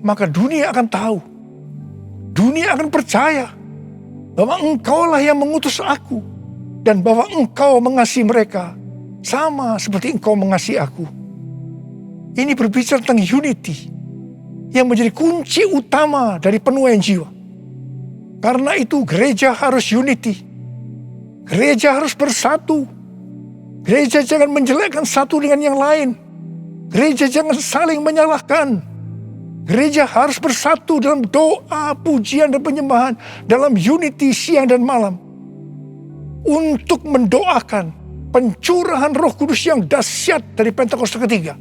maka dunia akan tahu, dunia akan percaya bahwa engkaulah yang mengutus aku, dan bahwa engkau mengasihi mereka sama seperti engkau mengasihi aku. Ini berbicara tentang unity yang menjadi kunci utama dari penuaian jiwa. Karena itu gereja harus unity. Gereja harus bersatu. Gereja jangan menjelekkan satu dengan yang lain. Gereja jangan saling menyalahkan. Gereja harus bersatu dalam doa, pujian, dan penyembahan. Dalam unity siang dan malam. Untuk mendoakan pencurahan Roh Kudus yang dahsyat dari Pentakosta ketiga.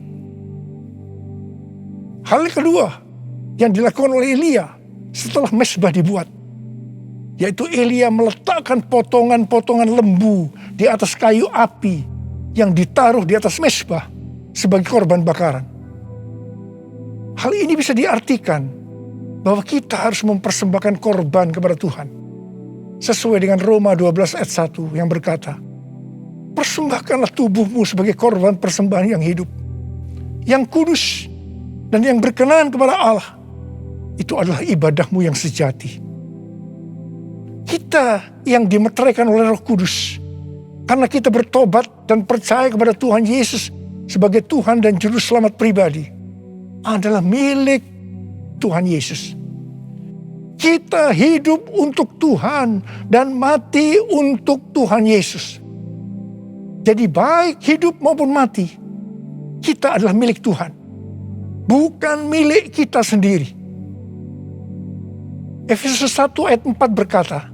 Hal kedua yang dilakukan oleh Elia setelah mezbah dibuat, yaitu Elia meletakkan potongan-potongan lembu di atas kayu api yang ditaruh di atas mezbah sebagai korban bakaran. Hal ini bisa diartikan bahwa kita harus mempersembahkan korban kepada Tuhan. Sesuai dengan Roma 12 ayat 1 yang berkata, persembahkanlah tubuhmu sebagai korban persembahan yang hidup, yang kudus, dan yang berkenan kepada Allah. Itu adalah ibadahmu yang sejati. Kita yang dimeteraikan oleh Roh Kudus Karena kita bertobat dan percaya kepada Tuhan Yesus sebagai Tuhan dan Juru Selamat pribadi, adalah milik Tuhan Yesus. Kita hidup untuk Tuhan dan mati untuk Tuhan Yesus. Jadi baik hidup maupun mati, kita adalah milik Tuhan, bukan milik kita sendiri. Efesus 1 ayat 4 berkata,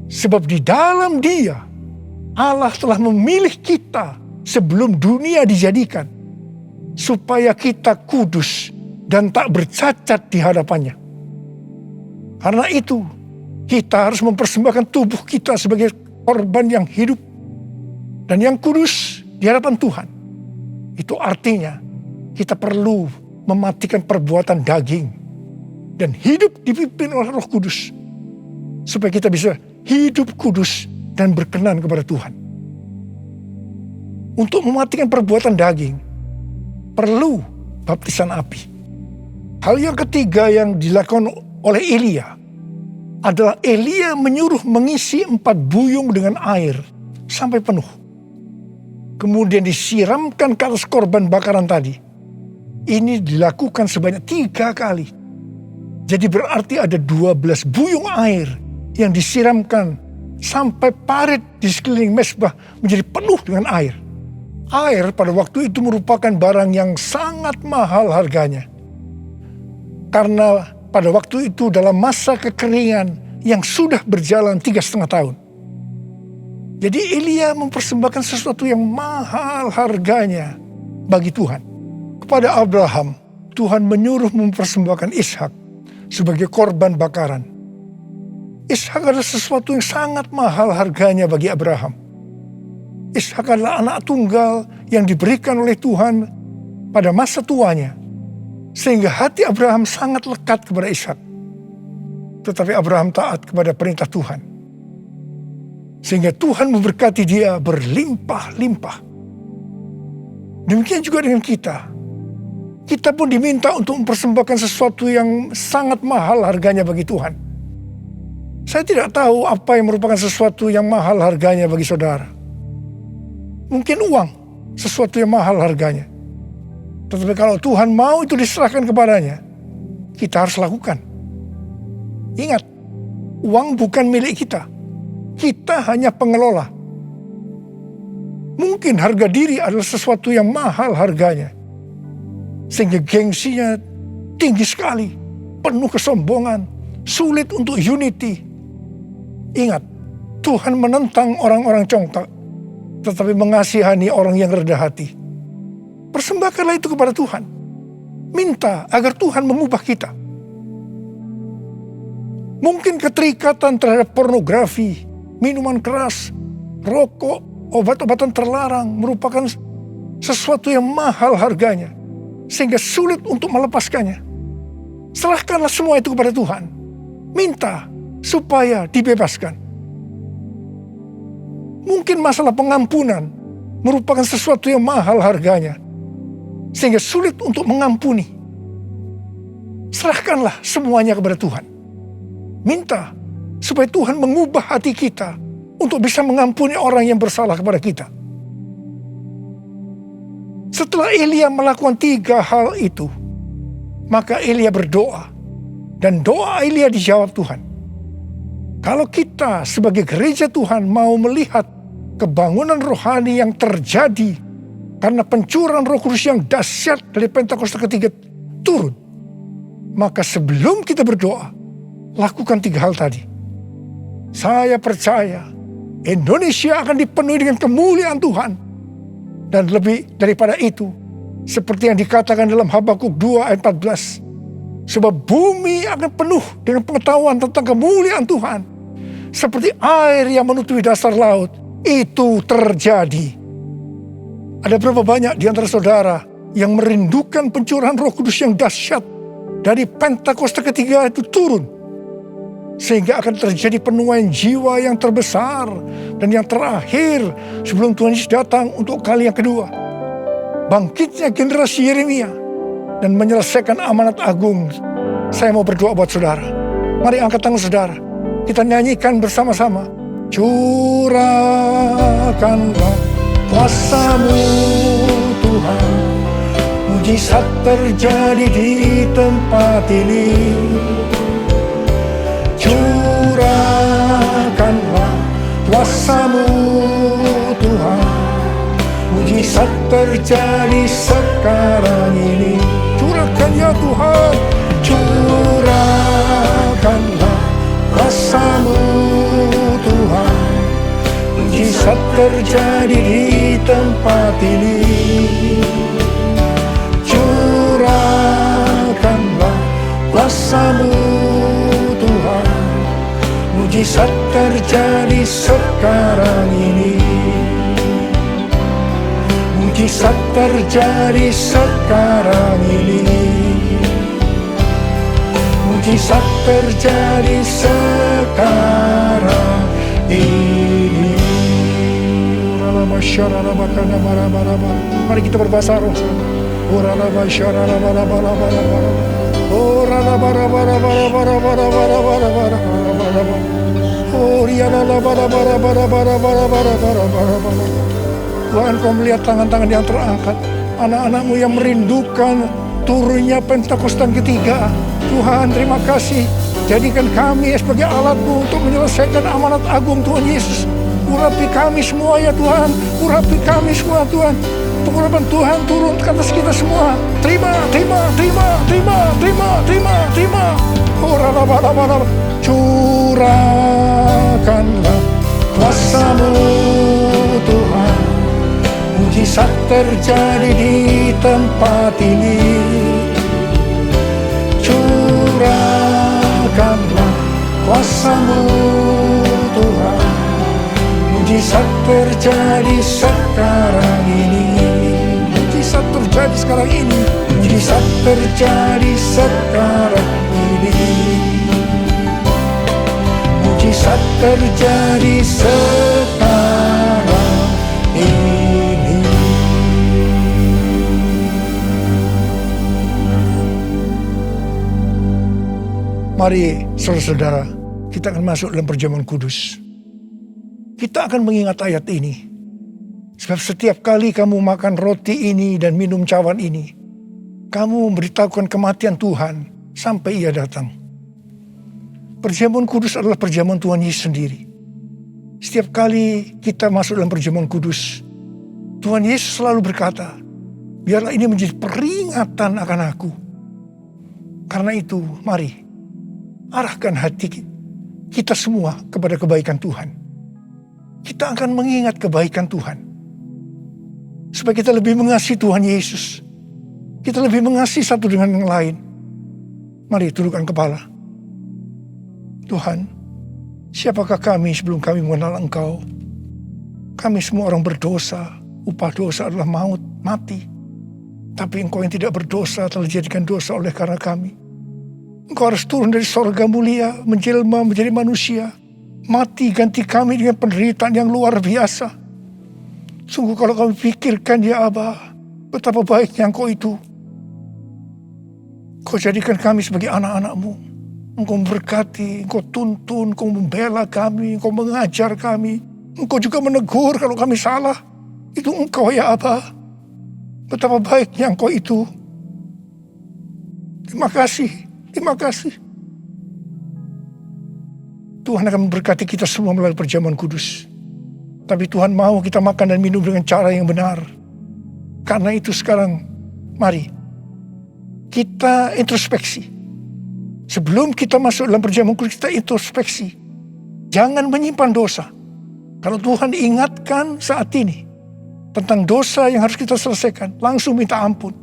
sebab di dalam Dia Allah telah memilih kita sebelum dunia dijadikan, supaya kita kudus dan tak bercacat di hadapannya. Karena itu, kita harus mempersembahkan tubuh kita sebagai korban yang hidup dan yang kudus di hadapan Tuhan. Itu artinya kita perlu mematikan perbuatan daging dan hidup dipimpin oleh Roh Kudus, supaya kita bisa hidup kudus dan berkenan kepada Tuhan. Untuk mematikan perbuatan daging, perlu baptisan api. Hal yang ketiga yang dilakukan oleh Elia adalah Elia menyuruh mengisi 4 buyung dengan air sampai penuh. Kemudian disiramkan ke atas korban bakaran tadi. Ini dilakukan sebanyak 3 kali. Jadi berarti ada 12 buyung air yang disiramkan sampai parit di sekeliling mezbah menjadi penuh dengan air. Air pada waktu itu merupakan barang yang sangat mahal harganya. Karena pada waktu itu dalam masa kekeringan yang sudah berjalan 3,5 tahun. Jadi Elia mempersembahkan sesuatu yang mahal harganya bagi Tuhan. Kepada Abraham, Tuhan menyuruh mempersembahkan Ishak sebagai korban bakaran. Ishak adalah sesuatu yang sangat mahal harganya bagi Abraham. Ishak adalah anak tunggal yang diberikan oleh Tuhan pada masa tuanya, sehingga hati Abraham sangat lekat kepada Ishak. Tetapi Abraham taat kepada perintah Tuhan, sehingga Tuhan memberkati dia berlimpah-limpah. Demikian juga dengan kita. Kita pun diminta untuk mempersembahkan sesuatu yang sangat mahal harganya bagi Tuhan. Saya tidak tahu apa yang merupakan sesuatu yang mahal harganya bagi saudara. Mungkin uang, sesuatu yang mahal harganya. Tetapi kalau Tuhan mau itu diserahkan kepadanya, kita harus lakukan. Ingat, uang bukan milik kita. Kita hanya pengelola. Mungkin harga diri adalah sesuatu yang mahal harganya, sehingga gengsinya tinggi sekali, penuh kesombongan, sulit untuk unity. Ingat, Tuhan menentang orang-orang congkak, tetapi mengasihani orang yang rendah hati. Persembahkanlah itu kepada Tuhan. Minta agar Tuhan mengubah kita. Mungkin keterikatan terhadap pornografi, minuman keras, rokok, obat-obatan terlarang merupakan sesuatu yang mahal harganya, sehingga sulit untuk melepaskannya. Serahkanlah semua itu kepada Tuhan. Minta supaya dibebaskan. Mungkin masalah pengampunan merupakan sesuatu yang mahal harganya, sehingga sulit untuk mengampuni. Serahkanlah semuanya kepada Tuhan. Minta supaya Tuhan mengubah hati kita untuk bisa mengampuni orang yang bersalah kepada kita. Setelah Elia melakukan 3 hal itu, maka Elia berdoa, dan doa Elia dijawab Tuhan. Kalau kita sebagai gereja Tuhan mau melihat kebangunan rohani yang terjadi karena pencurahan Roh Kudus yang dahsyat dari Pentakosta ketiga turun, maka sebelum kita berdoa, lakukan 3 hal tadi. Saya percaya Indonesia akan dipenuhi dengan kemuliaan Tuhan. Dan lebih daripada itu, seperti yang dikatakan dalam Habakuk 2 ayat 14, sebab bumi akan penuh dengan pengetahuan tentang kemuliaan Tuhan, seperti air yang menutupi dasar laut. Itu terjadi. Ada berapa banyak di antara saudara yang merindukan pencurahan Roh Kudus yang dahsyat dari Pentakosta ketiga itu turun, sehingga akan terjadi penuaian jiwa yang terbesar dan yang terakhir sebelum Tuhan Yesus datang untuk kali yang kedua. Bangkitnya generasi Yeremia dan menyelesaikan amanat agung. Saya mau berdoa buat saudara. Mari angkat tangan saudara. Kita nyanyikan bersama-sama. Curahkanlah kuasa-Mu Tuhan, mujizat terjadi di tempat ini. Curahkanlah kuasa-Mu Tuhan, mujizat terjadi sekarang ini. Curahkan ya Tuhan, curahkanlah kuasa-Mu Tuhan, mujizat terjadi di tempat ini. Curahkanlah kuasa-Mu Tuhan, mujizat terjadi sekarang ini. Mujizat terjadi sekarang ini. Mujizat terjadi sekarang ini. Mari kita berbahasa roh. Tuhan, Kau melihat tangan-tangan yang terangkat, anak-anak-Mu yang merindukan turunnya Pentakosta ketiga. Tuhan, terima kasih. Jadikan kami sebagai alat-Mu untuk menyelesaikan amanat agung Tuhan Yesus. Urapi kami semua ya Tuhan. Urapi kami semua Tuhan. Pengurapan Tuhan turun ke atas kita semua. Terima. Curahkanlah kuasa-Mu Tuhan, mujizat terjadi di tempat ini. Curahkanlah kuasa-Mu Tuhan, mujizat terjadi sekarang ini. Mujizat terjadi sekarang ini. Mujizat terjadi sekarang ini. Mujizat terjadi sekarang ini. Mari saudara-saudara, kita akan masuk dalam perjamuan kudus. Kita akan mengingat ayat ini. Sebab setiap kali kamu makan roti ini dan minum cawan ini, kamu memberitahukan kematian Tuhan sampai Ia datang. Perjamuan kudus adalah perjamuan Tuhan Yesus sendiri. Setiap kali kita masuk dalam perjamuan kudus, Tuhan Yesus selalu berkata, biarlah ini menjadi peringatan akan aku. Karena itu, mari arahkan hati kita semua kepada kebaikan Tuhan. Kita akan mengingat kebaikan Tuhan. Supaya kita lebih mengasihi Tuhan Yesus. Kita lebih mengasihi satu dengan yang lain. Mari tundukkan kepala. Tuhan, siapakah kami sebelum kami mengenal Engkau? Kami semua orang berdosa. Upah dosa adalah maut, mati. Tapi Engkau yang tidak berdosa telah dijadikan dosa oleh karena kami. Engkau harus turun dari sorga mulia, menjelma menjadi manusia. Mati ganti kami dengan penderitaan yang luar biasa. Sungguh kalau kami pikirkan ya Aba, betapa baiknya Engkau itu. Kau jadikan kami sebagai anak-anak-Mu. Engkau memberkati, Engkau tuntun, Engkau membela kami, Engkau mengajar kami. Engkau juga menegur kalau kami salah. Itu Engkau ya Aba. Betapa baiknya Engkau itu. Terima kasih. Tuhan akan memberkati kita semua melalui perjamuan kudus. Tapi Tuhan mau kita makan dan minum dengan cara yang benar. Karena itu sekarang, mari kita introspeksi. Sebelum kita masuk dalam perjamuan kudus, kita introspeksi. Jangan menyimpan dosa. Kalau Tuhan ingatkan saat ini tentang dosa yang harus kita selesaikan, langsung minta ampun.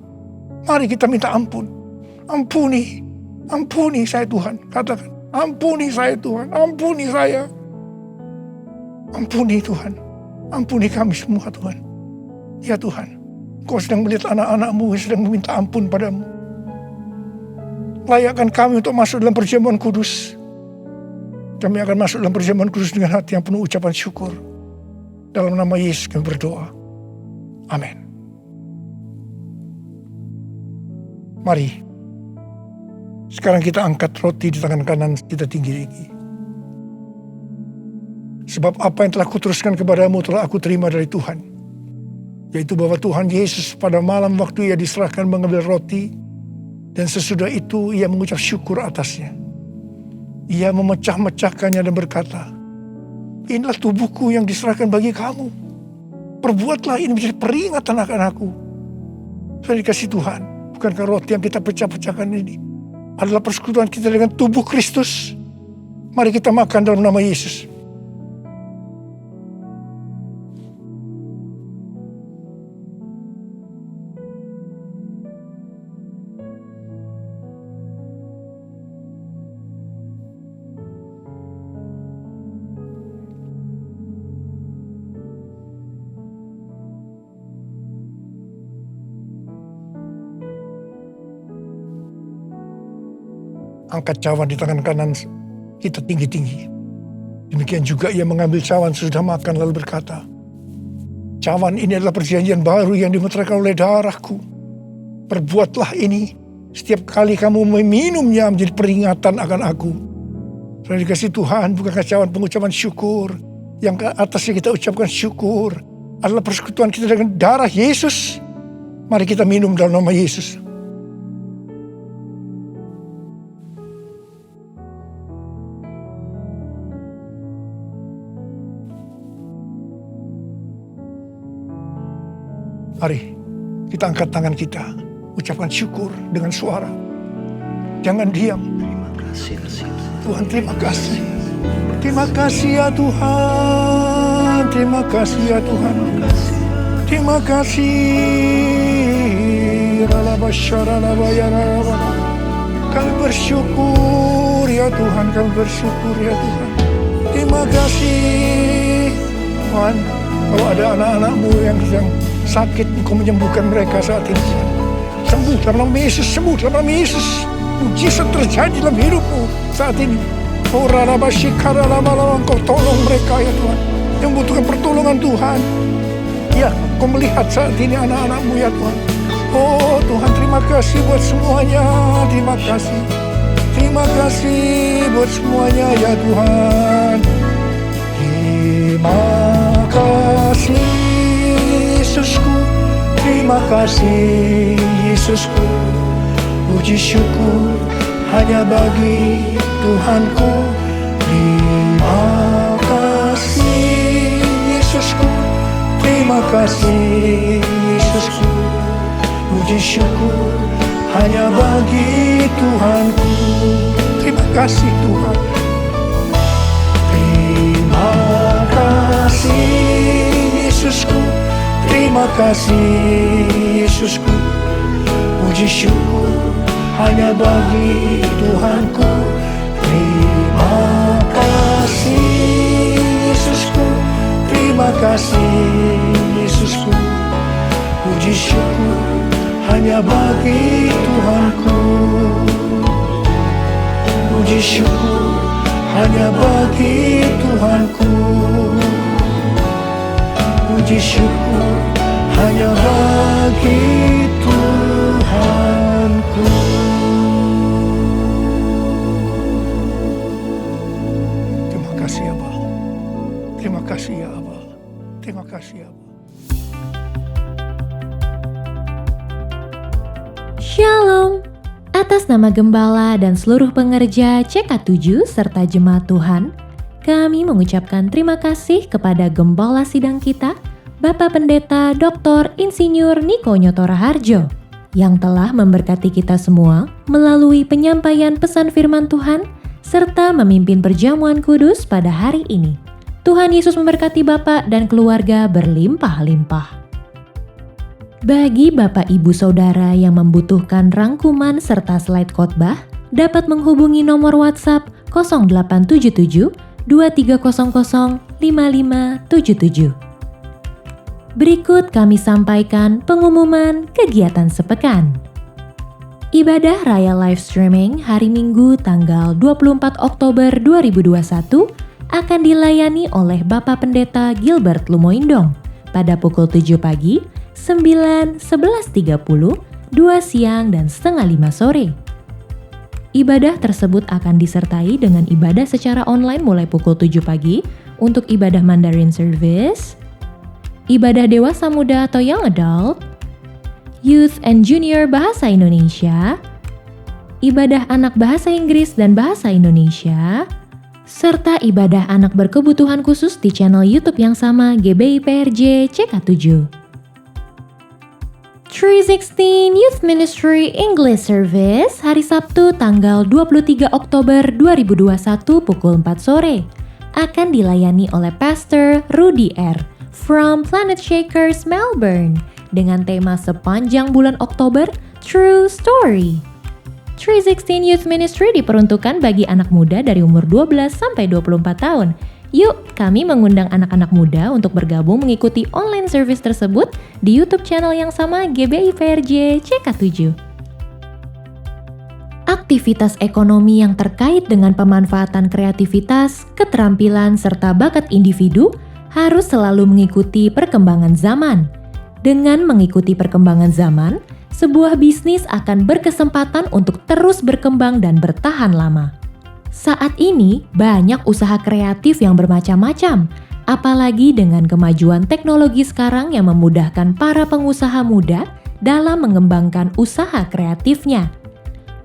Mari kita minta ampun. Ampuni saya Tuhan. Katakan, ampuni saya Tuhan, ampuni saya. Ampuni Tuhan, ampuni kami semua Tuhan. Ya Tuhan, Kau sedang melihat anak-anak-Mu yang sedang meminta ampun padamu. Layakkan kami untuk masuk dalam perjamuan kudus. Kami akan masuk dalam perjamuan kudus dengan hati yang penuh ucapan syukur. Dalam nama Yesus kami berdoa. Amin. Mari, sekarang kita angkat roti di tangan kanan kita tinggi-tinggi. Sebab apa yang telah kuteruskan kepadamu telah aku terima dari Tuhan. Yaitu bahwa Tuhan Yesus pada malam waktu ia diserahkan mengambil roti. Dan sesudah itu ia mengucap syukur atasnya. Ia memecah-mecahkannya dan berkata, inilah tubuhku yang diserahkan bagi kamu. Perbuatlah ini menjadi peringatan akan aku. Saya dikasih Tuhan. Bukankah roti yang kita pecah-pecahkan ini adalah persekutuan kita dengan tubuh Kristus? Mari kita makan dalam nama Yesus. Angkat cawan di tangan kanan kita tinggi-tinggi. Demikian juga ia mengambil cawan sesudah makan lalu berkata, cawan ini adalah perjanjian baru yang dimeteraikan oleh darahku. Perbuatlah ini setiap kali kamu meminumnya menjadi peringatan akan aku. Saudara dikasih Tuhan, bukankah cawan pengucapan syukur yang ke atasnya kita ucapkan syukur adalah persekutuan kita dengan darah Yesus. Mari kita minum dalam nama Yesus. Mari kita angkat tangan kita, ucapkan syukur dengan suara. Jangan diam. Tuhan terima kasih. Terima kasih ya Tuhan. Terima kasih ya Tuhan. Terima kasih. Kami bersyukur ya Tuhan. Kami bersyukur ya Tuhan. Terima kasih Tuhan. Kalau ada anak-anakmu yang sedang sakit, Engkau menyembuhkan mereka saat ini. Sembuh dalam nama Yesus, sembuh dalam nama Yesus. Mujizat terjadi dalam hidupmu saat ini. Engkau tolong mereka ya Tuhan, yang membutuhkan pertolongan Tuhan. Ya, Engkau melihat saat ini anak-anakmu ya Tuhan. Oh Tuhan, terima kasih buat semuanya. Terima kasih. Terima kasih buat semuanya ya Tuhan. Terima kasih Yesusku, terima kasih Yesusku. Puji syukur hanya bagi Tuhanku. Terima kasih Yesusku, terima kasih Yesusku. Puji syukur hanya bagi Tuhanku. Terima kasih Tuhan. Terima kasih Yesusku, terima kasih Yesusku. Puji syukur hanya bagi Tuhanku. Terima kasih Yesusku, terima kasih Yesusku. Puji syukur hanya bagi Tuhanku. Puji syukur hanya bagi Tuhanku. Puji syukur hanya bagi Tuhanku. Terima kasih ya Bapa. Terima kasih ya Bapa. Terima kasih ya Bapa. Shalom. Atas nama Gembala dan seluruh pengerja CK7 serta Jemaat Tuhan, kami mengucapkan terima kasih kepada Gembala sidang kita, Bapak Pendeta Dr. Insinyur Niko Nyotora Harjo, yang telah memberkati kita semua melalui penyampaian pesan firman Tuhan, serta memimpin perjamuan kudus pada hari ini. Tuhan Yesus memberkati Bapak dan keluarga berlimpah-limpah. Bagi Bapak Ibu Saudara yang membutuhkan rangkuman serta slide khotbah, dapat menghubungi nomor WhatsApp 0877 2300 5577. Berikut kami sampaikan pengumuman kegiatan sepekan. Ibadah Raya Live Streaming hari Minggu tanggal 24 Oktober 2021 akan dilayani oleh Bapak Pendeta Gilbert Lumoindong pada pukul 7 pagi, 9, 11.30, 2 siang, dan setengah 5 sore. Ibadah tersebut akan disertai dengan ibadah secara online mulai pukul 7 pagi, untuk ibadah Mandarin Service, ibadah dewasa muda atau young adult, youth and junior bahasa Indonesia, ibadah anak bahasa Inggris dan bahasa Indonesia, serta ibadah anak berkebutuhan khusus di channel YouTube yang sama GBI PRJ CK7. 316 Youth Ministry English Service hari Sabtu tanggal 23 Oktober 2021 pukul 4 sore akan dilayani oleh Pastor Rudy R. from Planet Shakers Melbourne dengan tema sepanjang bulan Oktober True Story. 316 Youth Ministry diperuntukkan bagi anak muda dari umur 12 sampai 24 tahun. Yuk, kami mengundang anak-anak muda untuk bergabung mengikuti online service tersebut di YouTube channel yang sama GBI PRJ CK7. Aktivitas ekonomi yang terkait dengan pemanfaatan kreativitas, keterampilan, serta bakat individu harus selalu mengikuti perkembangan zaman. Dengan mengikuti perkembangan zaman, sebuah bisnis akan berkesempatan untuk terus berkembang dan bertahan lama. Saat ini, banyak usaha kreatif yang bermacam-macam, apalagi dengan kemajuan teknologi sekarang yang memudahkan para pengusaha muda dalam mengembangkan usaha kreatifnya.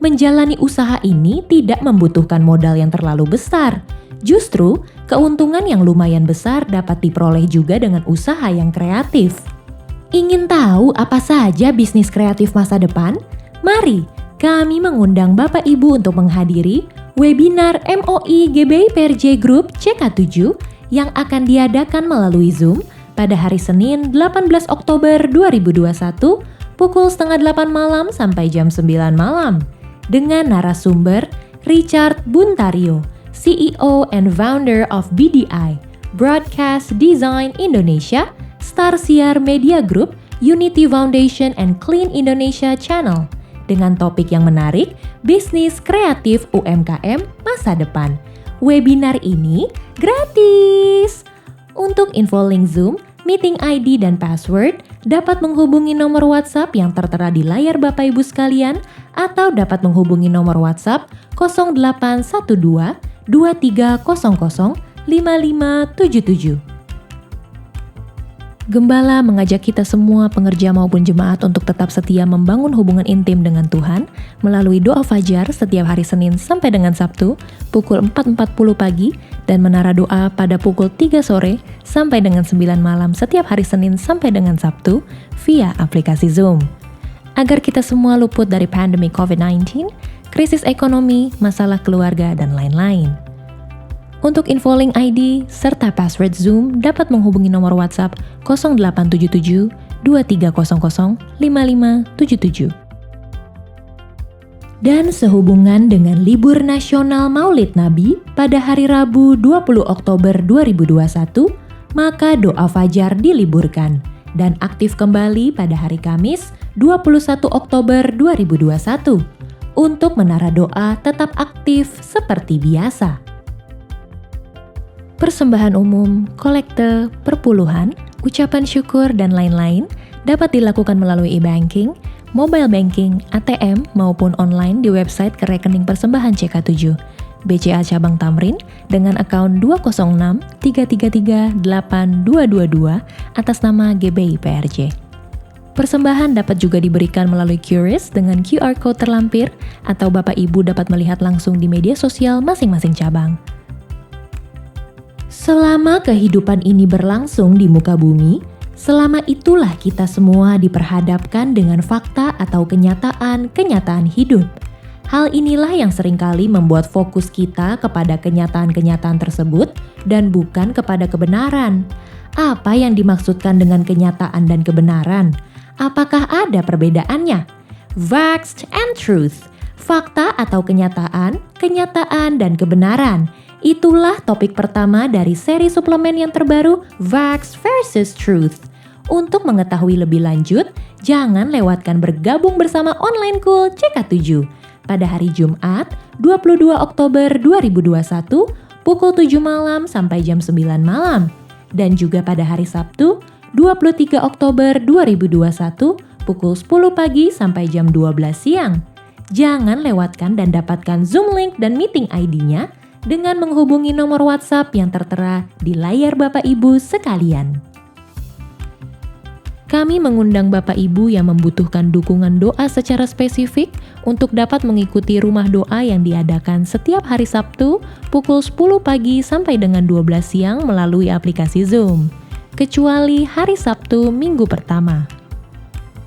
Menjalani usaha ini tidak membutuhkan modal yang terlalu besar. Justru, keuntungan yang lumayan besar dapat diperoleh juga dengan usaha yang kreatif. Ingin tahu apa saja bisnis kreatif masa depan? Mari, kami mengundang Bapak Ibu untuk menghadiri webinar MOI GBI PRJ Group CK7 yang akan diadakan melalui Zoom pada hari Senin 18 Oktober 2021 pukul setengah 8 malam sampai jam 9 malam dengan narasumber Richard Buntario, CEO and founder of BDI, Broadcast Design Indonesia, Starsiar Media Group, Unity Foundation and Clean Indonesia Channel dengan topik yang menarik, bisnis kreatif UMKM masa depan. Webinar ini gratis. Untuk info link Zoom, meeting ID dan password dapat menghubungi nomor WhatsApp yang tertera di layar Bapak Ibu sekalian atau dapat menghubungi nomor WhatsApp 0812 2300 5577. Gembala mengajak kita semua pengerja maupun jemaat untuk tetap setia membangun hubungan intim dengan Tuhan melalui doa fajar setiap hari Senin sampai dengan Sabtu pukul 4.40 pagi dan menara doa pada pukul 3 sore sampai dengan 9 malam setiap hari Senin sampai dengan Sabtu via aplikasi Zoom. Agar kita semua luput dari pandemi COVID-19, krisis ekonomi, masalah keluarga, dan lain-lain. Untuk info link ID serta password Zoom dapat menghubungi nomor WhatsApp 0877 2300 5577. Dan sehubungan dengan libur nasional Maulid Nabi pada hari Rabu 20 Oktober 2021, maka doa fajar diliburkan dan aktif kembali pada hari Kamis 21 Oktober 2021. Untuk menara doa tetap aktif seperti biasa. Persembahan umum, kolekte, perpuluhan, ucapan syukur, dan lain-lain dapat dilakukan melalui e-banking, mobile banking, ATM, maupun online di website ke rekening persembahan CK7, BCA Cabang Tamrin dengan akaun 206 333 8222 atas nama GBI PRJ. Persembahan dapat juga diberikan melalui QRIS dengan QR Code terlampir atau Bapak Ibu dapat melihat langsung di media sosial masing-masing cabang. Selama kehidupan ini berlangsung di muka bumi, selama itulah kita semua diperhadapkan dengan fakta atau kenyataan hidup. Hal inilah yang seringkali membuat fokus kita kepada kenyataan-kenyataan tersebut dan bukan kepada kebenaran. Apa yang dimaksudkan dengan kenyataan dan kebenaran? Apakah ada perbedaannya? Facts and truth. Fakta atau kenyataan dan kebenaran. Itulah topik pertama dari seri suplemen yang terbaru Facts versus Truth. Untuk mengetahui lebih lanjut, jangan lewatkan bergabung bersama Online Cool CK7 pada hari Jumat 22 Oktober 2021 pukul 7 malam sampai jam 9 malam dan juga pada hari Sabtu 23 Oktober 2021 pukul 10 pagi sampai jam 12 siang. Jangan lewatkan dan dapatkan Zoom link dan meeting ID-nya dengan menghubungi nomor WhatsApp yang tertera di layar Bapak Ibu sekalian. Kami mengundang Bapak Ibu yang membutuhkan dukungan doa secara spesifik untuk dapat mengikuti rumah doa yang diadakan setiap hari Sabtu pukul 10 pagi sampai dengan 12 siang melalui aplikasi Zoom, kecuali hari Sabtu minggu pertama.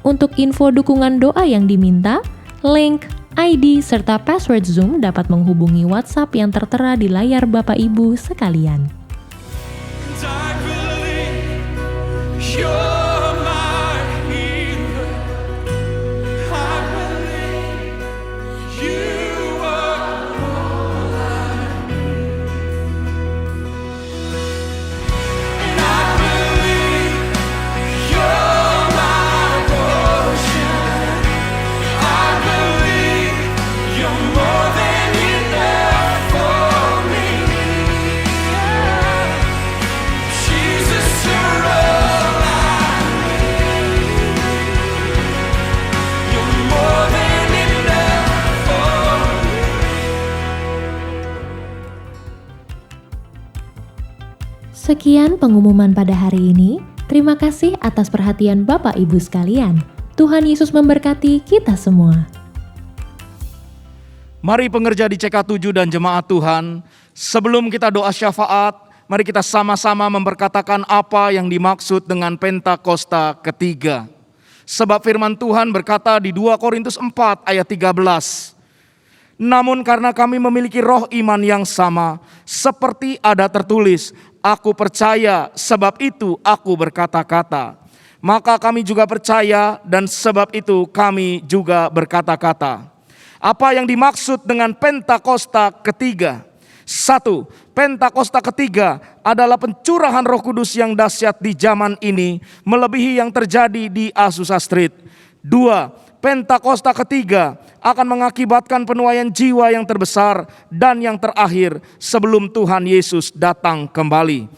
Untuk info dukungan doa yang diminta, link, ID, serta password Zoom dapat menghubungi WhatsApp yang tertera di layar Bapak Ibu sekalian. Sekian pengumuman pada hari ini. Terima kasih atas perhatian Bapak Ibu sekalian. Tuhan Yesus memberkati kita semua. Mari pengerja di CK7 dan jemaat Tuhan, sebelum kita doa syafaat, mari kita sama-sama memperkatakan apa yang dimaksud dengan Pentakosta ketiga. Sebab firman Tuhan berkata di 2 Korintus 4 ayat 13, namun karena kami memiliki roh iman yang sama, seperti ada tertulis, aku percaya, sebab itu aku berkata-kata. Maka kami juga percaya dan sebab itu kami juga berkata-kata. Apa yang dimaksud dengan Pentakosta ketiga? 1. Pentakosta ketiga adalah pencurahan Roh Kudus yang dahsyat di zaman ini, melebihi yang terjadi di Azusa Street. 2. Pentakosta ketiga akan mengakibatkan penuaian jiwa yang terbesar dan yang terakhir sebelum Tuhan Yesus datang kembali.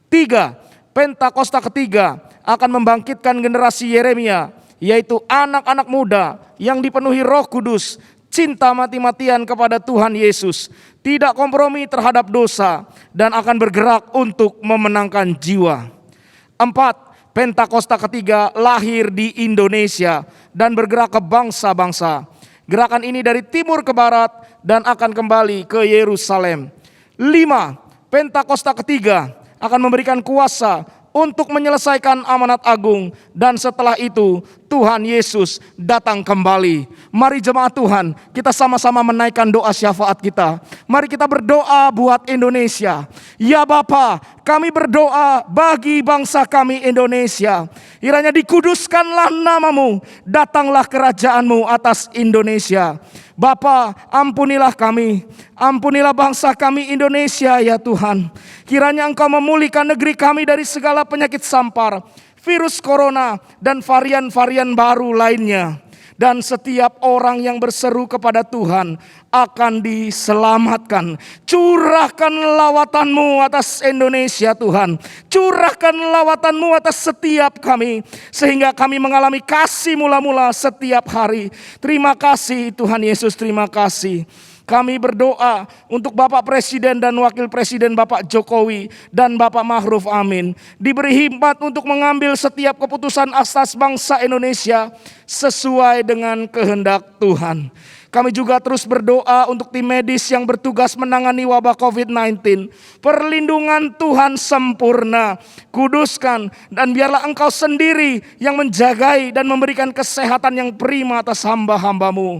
3. Pentakosta ketiga akan membangkitkan generasi Yeremia, yaitu anak-anak muda yang dipenuhi Roh Kudus, cinta mati-matian kepada Tuhan Yesus, tidak kompromi terhadap dosa, dan akan bergerak untuk memenangkan jiwa. 4. Pentakosta ketiga lahir di Indonesia dan bergerak ke bangsa-bangsa. Gerakan ini dari timur ke barat dan akan kembali ke Yerusalem. 5. Pentakosta ketiga akan memberikan kuasa untuk menyelesaikan amanat agung, dan setelah itu Tuhan Yesus datang kembali. Mari jemaat Tuhan, kita sama-sama menaikkan doa syafaat kita. Mari kita berdoa buat Indonesia. Ya Bapa, kami berdoa bagi bangsa kami Indonesia. Kiranya dikuduskanlah namamu, datanglah kerajaanmu atas Indonesia. Bapa, ampunilah kami, ampunilah bangsa kami Indonesia ya Tuhan. Kiranya Engkau memulihkan negeri kami dari segala penyakit sampar, virus corona dan varian-varian baru lainnya. Dan setiap orang yang berseru kepada Tuhan akan diselamatkan. Curahkan lawatan-Mu atas Indonesia Tuhan. Curahkan lawatan-Mu atas setiap kami, sehingga kami mengalami kasih mula-mula setiap hari. Terima kasih Tuhan Yesus, terima kasih. Kami berdoa untuk Bapak Presiden dan Wakil Presiden Bapak Jokowi dan Bapak Ma'ruf Amin. Diberi hikmat untuk mengambil setiap keputusan atas bangsa Indonesia sesuai dengan kehendak Tuhan. Kami juga terus berdoa untuk tim medis yang bertugas menangani wabah COVID-19. Perlindungan Tuhan sempurna, kuduskan, dan biarlah Engkau sendiri yang menjagai dan memberikan kesehatan yang prima atas hamba-hamba-Mu.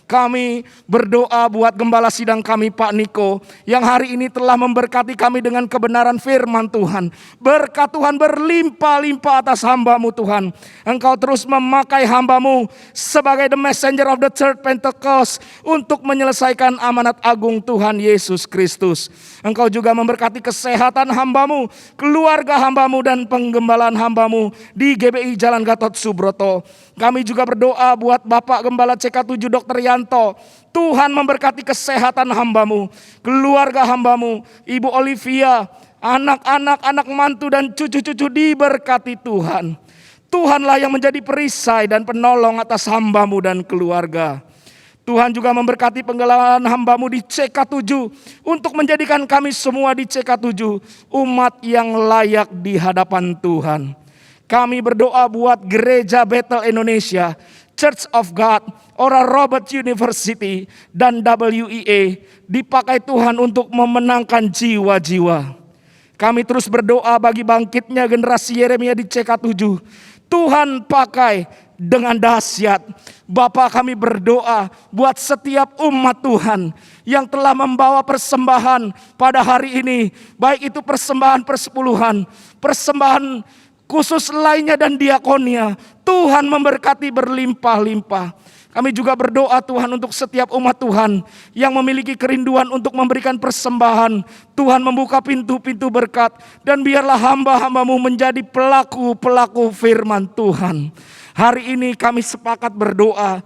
Kami berdoa buat gembala sidang kami Pak Niko, yang hari ini telah memberkati kami dengan kebenaran firman Tuhan. Berkat Tuhan berlimpah-limpah atas hamba-Mu Tuhan. Engkau terus memakai hamba-Mu sebagai the messenger of the church Pentecost untuk menyelesaikan amanat agung Tuhan Yesus Kristus. Engkau juga memberkati kesehatan hamba-Mu, keluarga hamba-Mu, dan penggembalaan hamba-Mu di GBI Jalan Gatot Subroto. Kami juga berdoa buat Bapak Gembala CK7 Dr. Yanto. Tuhan memberkati kesehatan hamba-Mu, keluarga hamba-Mu, Ibu Olivia, anak-anak, anak mantu dan cucu-cucu diberkati Tuhan. Tuhanlah yang menjadi perisai dan penolong atas hamba-Mu dan keluarga. Tuhan juga memberkati penggelaan hamba-Mu di CK7 untuk menjadikan kami semua di CK7 umat yang layak di hadapan Tuhan. Kami berdoa buat Gereja Bethel Indonesia, Church of God, Oral Roberts University, dan WEA dipakai Tuhan untuk memenangkan jiwa-jiwa. Kami terus berdoa bagi bangkitnya generasi Yeremia di CK7. Tuhan pakai dengan dahsyat. Bapa, kami berdoa buat setiap umat Tuhan yang telah membawa persembahan pada hari ini. Baik itu persembahan persepuluhan, persembahan khusus lainnya dan diakonia. Tuhan memberkati berlimpah-limpah. Kami juga berdoa Tuhan untuk setiap umat Tuhan yang memiliki kerinduan untuk memberikan persembahan. Tuhan membuka pintu-pintu berkat dan biarlah hamba-hamba-Mu menjadi pelaku-pelaku firman Tuhan. Hari ini kami sepakat berdoa.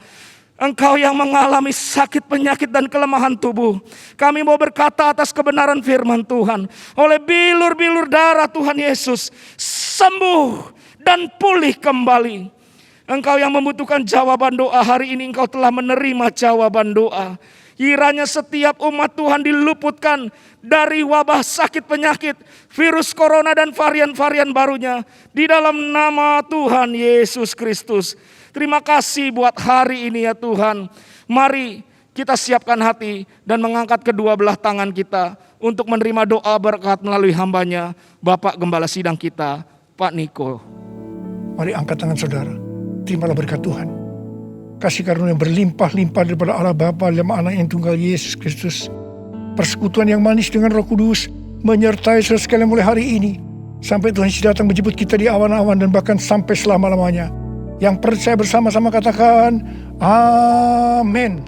Engkau yang mengalami sakit, penyakit, dan kelemahan tubuh. Kami mau berkata atas kebenaran firman Tuhan. Oleh bilur-bilur darah Tuhan Yesus, sembuh dan pulih kembali. Engkau yang membutuhkan jawaban doa, hari ini Engkau telah menerima jawaban doa. Kiranya setiap umat Tuhan diluputkan dari wabah sakit penyakit, virus corona dan varian-varian barunya. Di dalam nama Tuhan Yesus Kristus. Terima kasih buat hari ini ya Tuhan. Mari kita siapkan hati dan mengangkat kedua belah tangan kita untuk menerima doa berkat melalui hamba-Nya, Bapak Gembala Sidang kita, Pak Niko. Mari angkat tangan saudara. Terimalah berkat Tuhan. Kasih karunia yang berlimpah-limpah daripada Allah Bapa dalam Anak yang tunggal Yesus Kristus. Persekutuan yang manis dengan Roh Kudus menyertai saudara sekalian mulai hari ini. Sampai Tuhan Yesus datang menjemput kita di awan-awan dan bahkan sampai selama-lamanya. Yang percaya bersama-sama katakan, Amin.